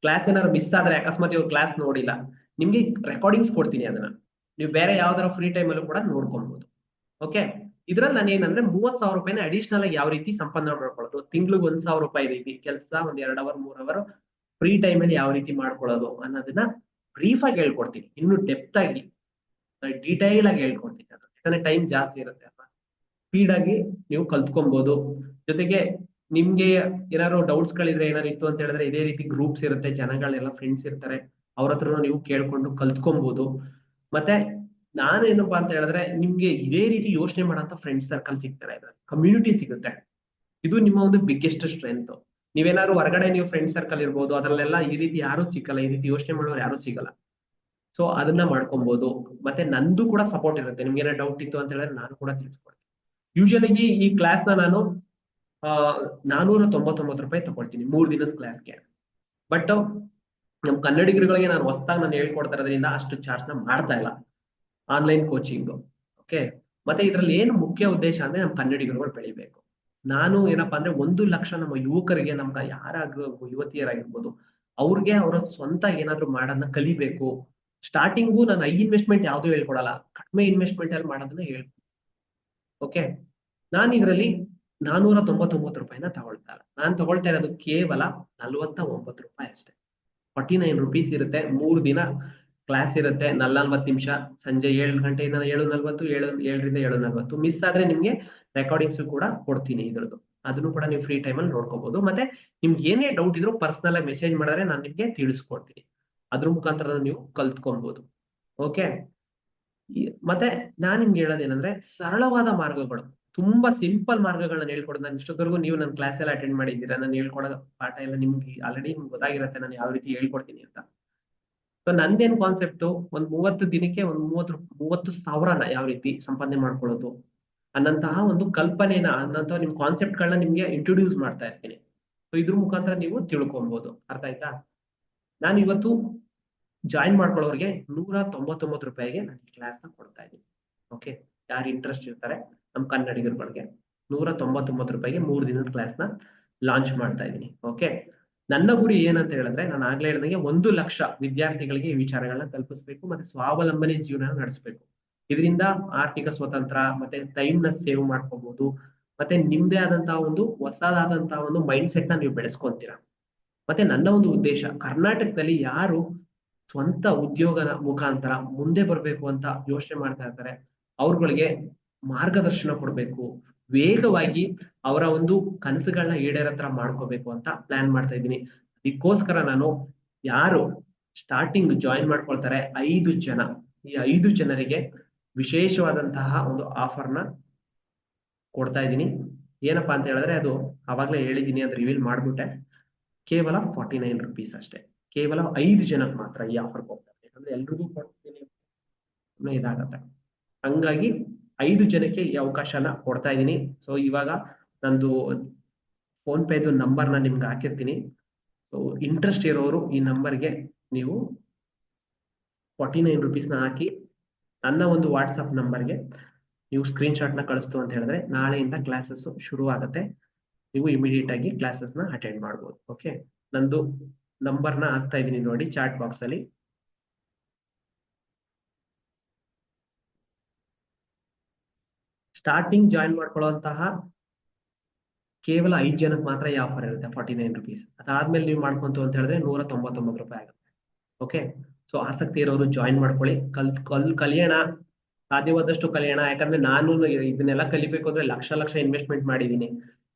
ಕ್ಲಾಸ್ ಏನಾದ್ರು ಮಿಸ್ ಆದ್ರೆ, ಅಕಸ್ಮಾತ್ ಇವ್ರು ಕ್ಲಾಸ್ ನೋಡಿಲ್ಲ, ನಿಮ್ಗೆ ರೆಕಾರ್ಡಿಂಗ್ಸ್ ಕೊಡ್ತೀನಿ, ಅದನ್ನ ನೀವು ಬೇರೆ ಯಾವ್ದಾರ ಫ್ರೀ ಟೈಮ್ ಅಲ್ಲೂ ಕೂಡ ನೋಡ್ಕೊಬಹುದು. ಓಕೆ. ಇದ್ರಲ್ಲಿ ನಾನು ಏನಂದ್ರೆ 30,000 ರೂಪಾಯಿನ ಅಡಿಷನಲ್ ಆಗಿ ಯಾವ ರೀತಿ ಸಂಪಾದನೆ ಮಾಡ್ಕೊಳ್ಳೋದು, ತಿಂಗ್ಳಿಗೆ 1,000 ರೂಪಾಯಿ ರೀತಿ ಕೆಲಸ, ಒಂದ್ 2 ಅವರ್ 3 ಅವರ್ ಫ್ರೀ ಟೈಮ್ ಅಲ್ಲಿ ಯಾವ ರೀತಿ ಮಾಡ್ಕೊಳ್ಳೋದು ಅನ್ನೋದನ್ನ ಬ್ರೀಫ್ ಆಗಿ ಹೇಳ್ಕೊಡ್ತೀನಿ. ಇನ್ನು ಡೆಪ್ತ್ ಆಗಿ ಡೀಟೈಲ್ ಆಗಿ ಹೇಳ್ಕೊಡ್ತೀನಿ. ಅದು ಯಾಕಂದ್ರೆ ಟೈಮ್ ಜಾಸ್ತಿ ಇರುತ್ತೆ ಅಲ್ವಾ, ಸ್ಪೀಡ್ ಆಗಿ ನೀವು ಕಲ್ತ್ಕೊಬಹುದು. ಜೊತೆಗೆ ನಿಮ್ಗೆ ಏನಾದ್ರು ಡೌಟ್ಸ್ ಗಳಿದ್ರೆ, ಏನಾದ್ರು ಇತ್ತು ಅಂತ ಹೇಳಿದ್ರೆ, ಇದೇ ರೀತಿ ಗ್ರೂಪ್ಸ್ ಇರುತ್ತೆ, ಜನಗಳೆಲ್ಲ ಫ್ರೆಂಡ್ಸ್ ಇರ್ತಾರೆ, ಅವ್ರ ಹತ್ರ ನೀವು ಕೇಳ್ಕೊಂಡು ಕಲ್ತ್ಕೊಬಹುದು. ಮತ್ತೆ ನಾನೇನಪ್ಪಾ ಅಂತ ಹೇಳಿದ್ರೆ, ನಿಮ್ಗೆ ಇದೇ ರೀತಿ ಯೋಚನೆ ಮಾಡಂತ ಫ್ರೆಂಡ್ಸ್ ಸರ್ಕಲ್ ಸಿಗ್ತಾರೆ, ಕಮ್ಯುನಿಟಿ ಸಿಗುತ್ತೆ. ಇದು ನಿಮ್ಮ ಒಂದು ಬಿಗ್ಗೆಸ್ಟ್ ಸ್ಟ್ರೆಂತ್. ನೀವೇನಾದ್ರು ಹೊರಗಡೆ ನೀವು ಫ್ರೆಂಡ್ ಸರ್ಕಲ್ ಇರ್ಬೋದು, ಅದ್ರಲ್ಲೆಲ್ಲ ಈ ರೀತಿ ಯಾರು ಸಿಕ್ಕಲ್ಲ, ಈ ರೀತಿ ಯೋಚನೆ ಮಾಡೋರು ಯಾರು ಸಿಗಲ್ಲ. ಸೊ ಅದನ್ನ ಮಾಡ್ಕೊಬಹುದು. ಮತ್ತೆ ನಂದು ಕೂಡ ಸಪೋರ್ಟ್ ಇರುತ್ತೆ. ನಿಮ್ಗೆ ಏನೋ ಡೌಟ್ ಇತ್ತು ಅಂತ ಹೇಳಿದ್ರೆ ನಾನು ಕೂಡ ತಿಳಿಸ್ಕೊಡ್ತೀನಿ. ಯೂಶಲಿ ಈ ಕ್ಲಾಸ್ ನಾನು ಆ 499 ರೂಪಾಯಿ ತಗೊಳ್ತೀನಿ 3 ದಿನದ ಕ್ಲಾಸ್ಗೆ. ಬಟ್ ನಮ್ ಕನ್ನಡಿಗರುಗಳಿಗೆ ನಾನು ಹೊಸದಾಗಿ ನಾನು ಹೇಳ್ಕೊಡ್ತಾ ಇರೋದ್ರಿಂದ ಅಷ್ಟು ಚಾರ್ಜ್ ನ ಮಾಡ್ತಾ ಇಲ್ಲ, ಆನ್ಲೈನ್ ಕೋಚಿಂಗ್. ಓಕೆ. ಮತ್ತೆ ಇದ್ರಲ್ಲಿ ಏನು ಮುಖ್ಯ ಉದ್ದೇಶ ಅಂದ್ರೆ, ನಮ್ ಕನ್ನಡಿಗರುಗಳು ಬೆಳಿಬೇಕು. ನಾನು ಏನಪ್ಪಾ ಅಂದ್ರೆ 1 ಲಕ್ಷ ನಮ್ಮ ಯುವಕರಿಗೆ, ನಮ್ಗೆ ಯಾರಾಗಿರ್ಬೋದು, ಯುವತಿಯರಾಗಿರ್ಬೋದು, ಅವ್ರಿಗೆ ಅವರ ಸ್ವಂತ ಏನಾದ್ರು ಮಾಡೋದನ್ನ ಕಲಿಬೇಕು. ಸ್ಟಾರ್ಟಿಂಗು ನಾನು ಹೈ ಇನ್ವೆಸ್ಟ್ಮೆಂಟ್ ಯಾವ್ದು ಹೇಳ್ಕೊಡಲ್ಲ, ಕಡಿಮೆ ಇನ್ವೆಸ್ಟ್ಮೆಂಟ್ ಅಲ್ಲಿ ಮಾಡೋದನ್ನ ಓಕೆ. ನಾನು ಇದರಲ್ಲಿ 499 ರೂಪಾಯಿನ ತಗೊಳ್ತಾ ಇಲ್ಲ. ನಾನು ತಗೊಳ್ತಾ ಇರೋದು ಕೇವಲ 49 ರೂಪಾಯಿ ಅಷ್ಟೇ. 49 ರುಪೀಸ್ ಇರುತ್ತೆ. 3 ದಿನ ಕ್ಲಾಸ್ ಇರುತ್ತೆ, 40 ನಿಮಿಷ. ಸಂಜೆ 7 ಗಂಟೆಯಿಂದ 7:40, 7ರಿಂದ 7:40. ಮಿಸ್ ಆದ್ರೆ ನಿಮ್ಗೆ ರೆಕಾರ್ಡಿಂಗ್ಸ್ ಕೂಡ ಕೊಡ್ತೀನಿ ಇದ್ರದ್ದು, ಅದನ್ನು ಕೂಡ ನೀವು ಫ್ರೀ ಟೈಮ್ ಅಲ್ಲಿ ನೋಡ್ಕೋಬಹುದು. ಮತ್ತೆ ನಿಮ್ಗೆ ಏನೇ ಡೌಟ್ ಇದ್ರು ಪರ್ಸನಲ್ ಆಗಿ ಮೆಸೇಜ್ ಮಾಡಿದ್ರೆ ನಾನು ನಿಮ್ಗೆ ತಿಳಿಸ್ಕೊಡ್ತೀನಿ. ಅದ್ರ ಮುಖಾಂತರ ನೀವು ಕಲ್ತ್ಕೊಬಹುದು. ಓಕೆ. ಮತ್ತೆ ನಾನ್ ನಿಮ್ಗೆ ಹೇಳೋದೇನಂದ್ರೆ, ಸರಳವಾದ ಮಾರ್ಗಗಳು, ತುಂಬಾ ಸಿಂಪಲ್ ಮಾರ್ಗಗಳನ್ನ ಹೇಳ್ಕೊಡೋದು. ನಾನು ಇಷ್ಟೊತ್ತವರೆಗೂ ನೀವು ನನ್ನ ಕ್ಲಾಸ್ ಎಲ್ಲ ಅಟೆಂಡ್ ಮಾಡಿದ್ದೀರಾ, ನಾನು ಹೇಳ್ಕೊಡೋ ಪಾಠ ಎಲ್ಲ ನಿಮ್ಗೆ ಆಲ್ರೆಡಿ ಗೊತ್ತಾಗಿರುತ್ತೆ, ನಾನು ಯಾವ ರೀತಿ ಹೇಳ್ಕೊಡ್ತೀನಿ ಅಂತ. ಸೊ ನಂದೇನ್ ಕಾನ್ಸೆಪ್ಟ್, ಒಂದ್ 30 ದಿನಕ್ಕೆ ಒಂದ್ 30,000ನ ಯಾವ ರೀತಿ ಸಂಪಾದನೆ ಮಾಡ್ಕೊಳ್ಳೋದು ಅನ್ನಂತಹ ಒಂದು ಕಲ್ಪನೆನ, ಅನ್ನಂತಹ ನಿಮ್ ಕಾನ್ಸೆಪ್ಟ್ ಗಳನ್ನ ನಿಮ್ಗೆ ಇಂಟ್ರೊಡ್ಯೂಸ್ ಮಾಡ್ತಾ ಇರ್ತೀನಿ. ಸೊ ಇದ್ರ ಮುಖಾಂತರ ನೀವು ತಿಳ್ಕೊಬಹುದು. ಅರ್ಥ ಆಯ್ತಾ? ನಾನು ಇವತ್ತು ಜಾಯಿನ್ ಮಾಡ್ಕೊಳ್ಳೋರಿಗೆ 199 ರೂಪಾಯಿಗೆ ನಾನು ಕ್ಲಾಸ್ ನ ಕೊಡ್ತಾ ಇದ್ದೀನಿ. ಓಕೆ. ಯಾರು ಇಂಟ್ರೆಸ್ಟ್ ಇರ್ತಾರೆ ನಮ್ಮ ಕನ್ನಡಿಗರುಗಳಿಗೆ 199 ರೂಪಾಯಿಗೆ 3 ದಿನದ ಕ್ಲಾಸ್ ನ ಲಾಂಚ್ ಮಾಡ್ತಾ ಇದ್ದೀನಿ. ಓಕೆ. ನನ್ನ ಗುರಿ ಏನಂತ ಹೇಳಿದ್ರೆ, ನಾನು ಆಗ್ಲೇ ಹೇಳಿದಂಗೆ 1 ಲಕ್ಷ ವಿದ್ಯಾರ್ಥಿಗಳಿಗೆ ಈ ವಿಚಾರಗಳನ್ನ ತಲುಪಿಸ್ಬೇಕು, ಮತ್ತೆ ಸ್ವಾವಲಂಬನೆ ಜೀವನ ನಡೆಸಬೇಕು. ಇದರಿಂದ ಆರ್ಥಿಕ ಸ್ವತಂತ್ರ, ಮತ್ತೆ ಟೈಮ್ ನ ಸೇವ್ ಮಾಡ್ಕೋಬಹುದು, ಮತ್ತೆ ನಿಮ್ದೇ ಆದಂತಹ ಒಂದು ಹೊಸದಾದಂತಹ ಒಂದು ಮೈಂಡ್ ಸೆಟ್ ನ ನೀವು ಬೆಳೆಸ್ಕೊಂತೀರಾ. ಮತ್ತೆ ನನ್ನ ಒಂದು ಉದ್ದೇಶ, ಕರ್ನಾಟಕದಲ್ಲಿ ಯಾರು ಸ್ವಂತ ಉದ್ಯೋಗದ ಮುಖಾಂತರ ಮುಂದೆ ಬರಬೇಕು ಅಂತ ಯೋಚನೆ ಮಾಡ್ತಾ ಇರ್ತಾರೆ, ಅವ್ರಗಳಿಗೆ ಮಾರ್ಗದರ್ಶನ ಕೊಡ್ಬೇಕು, ವೇಗವಾಗಿ ಅವರ ಒಂದು ಕನಸುಗಳನ್ನ ಈಡೇರತ್ರ ಮಾಡ್ಕೋಬೇಕು ಅಂತ ಪ್ಲಾನ್ ಮಾಡ್ತಾ ಇದ್ದೀನಿ. ಅದಕ್ಕೋಸ್ಕರ ನಾನು ಯಾರು ಸ್ಟಾರ್ಟಿಂಗ್ ಜಾಯಿನ್ ಮಾಡ್ಕೊಳ್ತಾರೆ 5 ಜನ, ಈ 5 ಜನರಿಗೆ ವಿಶೇಷವಾದಂತಹ ಒಂದು ಆಫರ್ನ ಕೊಡ್ತಾ ಇದ್ದೀನಿ. ಏನಪ್ಪಾ ಅಂತ ಹೇಳಿದ್ರೆ, ಅದು ಅವಾಗ್ಲೇ ಹೇಳಿದ್ದೀನಿ, ಅದು ರಿವೀಲ್ ಮಾಡ್ಬಿಟ್ಟೆ. ಕೇವಲ 49 ರುಪೀಸ್ ಅಷ್ಟೇ. ಕೇವಲ 5 ಜನಕ್ಕೆ ಮಾತ್ರ ಈ ಆಫರ್ ಕೊಡ್ತಾರೆ, ಯಾಕಂದ್ರೆ ಎಲ್ರಿಗೂ ಕೊಡ್ತೀನಿ ಇದಾಗತ್ತೆ. ಹಂಗಾಗಿ 5 ಜನಕ್ಕೆ ಈ ಅವಕಾಶನ ಕೊಡ್ತಾ ಇದ್ದೀನಿ. ಸೊ ಇವಾಗ ನಂದು ಫೋನ್ ಪೇದು ನಂಬರ್ನ ನಿಮ್ಗೆ ಹಾಕಿರ್ತೀನಿ. ಸೊ ಇಂಟ್ರೆಸ್ಟ್ ಇರೋರು ಈ ನಂಬರ್ಗೆ ನೀವು 49 ರುಪೀಸ್ನ ಹಾಕಿ ನನ್ನ ಒಂದು ವಾಟ್ಸಪ್ ನಂಬರ್ಗೆ ನೀವು ಸ್ಕ್ರೀನ್ ಶಾಟ್ ನ ಕಳಿಸ್ತು ಅಂತ ಹೇಳಿದ್ರೆ, ನಾಳೆಯಿಂದ ಕ್ಲಾಸಸ್ ಶುರು ಆಗುತ್ತೆ. ನೀವು ಇಮಿಡಿಯೇಟ್ ಆಗಿ ಕ್ಲಾಸಸ್ ನ ಅಟೆಂಡ್ ಮಾಡ್ಬೋದು. ಓಕೆ. ನಂದು ನಂಬರ್ನ ಹಾಕ್ತಾ ಇದೀನಿ ನೋಡಿ ಚಾಟ್ ಬಾಕ್ಸ್ ಅಲ್ಲಿ. ಸ್ಟಾರ್ಟಿಂಗ್ ಜಾಯಿನ್ ಮಾಡ್ಕೊಳ್ಳುವಂತಹ ಕೇವಲ 5 ಜನಕ್ಕೆ ಮಾತ್ರ ಈ ಆಫರ್ ಇರುತ್ತೆ, 49 ರುಪೀಸ್. ಅದಾದ್ಮೇಲೆ ನೀವು ಮಾಡ್ಕೊಂತು ಅಂತ ಹೇಳಿದ್ರೆ 199 ರೂಪಾಯಿ ಆಗುತ್ತೆ. ಓಕೆ. ಸೊ ಆಸಕ್ತಿ ಇರೋರು ಜಾಯಿನ್ ಮಾಡ್ಕೊಳ್ಳಿ, ಕಲಿಯೋಣ, ಸಾಧ್ಯವಾದಷ್ಟು ಕಲಿಯೋಣ. ಯಾಕಂದ್ರೆ ನಾನು ಇದನ್ನೆಲ್ಲ ಕಲಿಬೇಕು ಅಂದ್ರೆ ಲಕ್ಷ ಲಕ್ಷ ಇನ್ವೆಸ್ಟ್ಮೆಂಟ್ ಮಾಡಿದೀನಿ.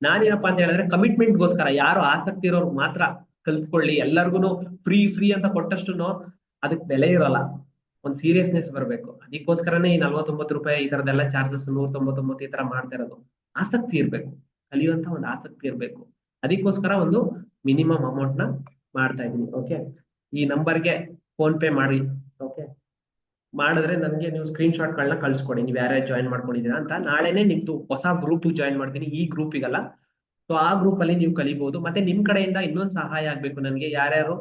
ನಾನೇನಪ್ಪಾ ಅಂತ ಹೇಳಿದ್ರೆ, ಕಮಿಟ್ಮೆಂಟ್ಗೋಸ್ಕರ, ಯಾರು ಆಸಕ್ತಿ ಇರೋರು ಮಾತ್ರ ಕಲ್ತ್ಕೊಳ್ಳಿ. ಎಲ್ಲರಿಗೂ ಫ್ರೀ ಫ್ರೀ ಅಂತ ಕೊಟ್ಟಷ್ಟು ಅದಕ್ಕೆ ಬೆಲೆ ಇರಲ್ಲ, ಒಂದು ಸೀರಿಯಸ್ನೆಸ್ ಬರಬೇಕು. ಅದಕ್ಕೋಸ್ಕರನೇ ಈ 49 ರೂಪಾಯಿ ಈ ತರದೆಲ್ಲ ಚಾರ್ಜಸ್ 199 ಈ ತರ ಮಾಡ್ತಾ ಇರೋದು. ಆಸಕ್ತಿ ಇರ್ಬೇಕು, ಕಲಿಯುವಂತ ಒಂದು ಆಸಕ್ತಿ ಇರ್ಬೇಕು. ಅದಕ್ಕೋಸ್ಕರ ಒಂದು ಮಿನಿಮಮ್ ಅಮೌಂಟ್ ನ ಮಾಡ್ತಾ ಇದೀನಿ. ಓಕೆ. ಈ ನಂಬರ್ಗೆ ಫೋನ್ ಪೇ ಮಾಡಿ. ಓಕೆ. ಮಾಡಿದ್ರೆ ನನಗೆ ನೀವು ಸ್ಕ್ರೀನ್ ಶಾಟ್ ಗಳನ್ನ ಕಳ್ಸ್ಕೊಡಿ, ನೀವು ಯಾರ್ಯಾರು ಜಾಯಿನ್ ಮಾಡ್ಕೊಂಡಿದ್ದೀರಾ ಅಂತ. ನಾಳೆನೆ ನಿಮ್ದು ಹೊಸ ಗ್ರೂಪ್ ಜಾಯಿನ್ ಮಾಡ್ತೀನಿ, ಈ ಗ್ರೂಪಿಗಲ್ಲ. ಸೊ ಆ ಗ್ರೂಪ್ ಅಲ್ಲಿ ನೀವು ಕಲಿಬಹುದು. ಮತ್ತೆ ನಿಮ್ ಕಡೆಯಿಂದ ಇನ್ನೊಂದು ಸಹಾಯ ಆಗ್ಬೇಕು ನನಗೆ, ಯಾರ್ಯಾರು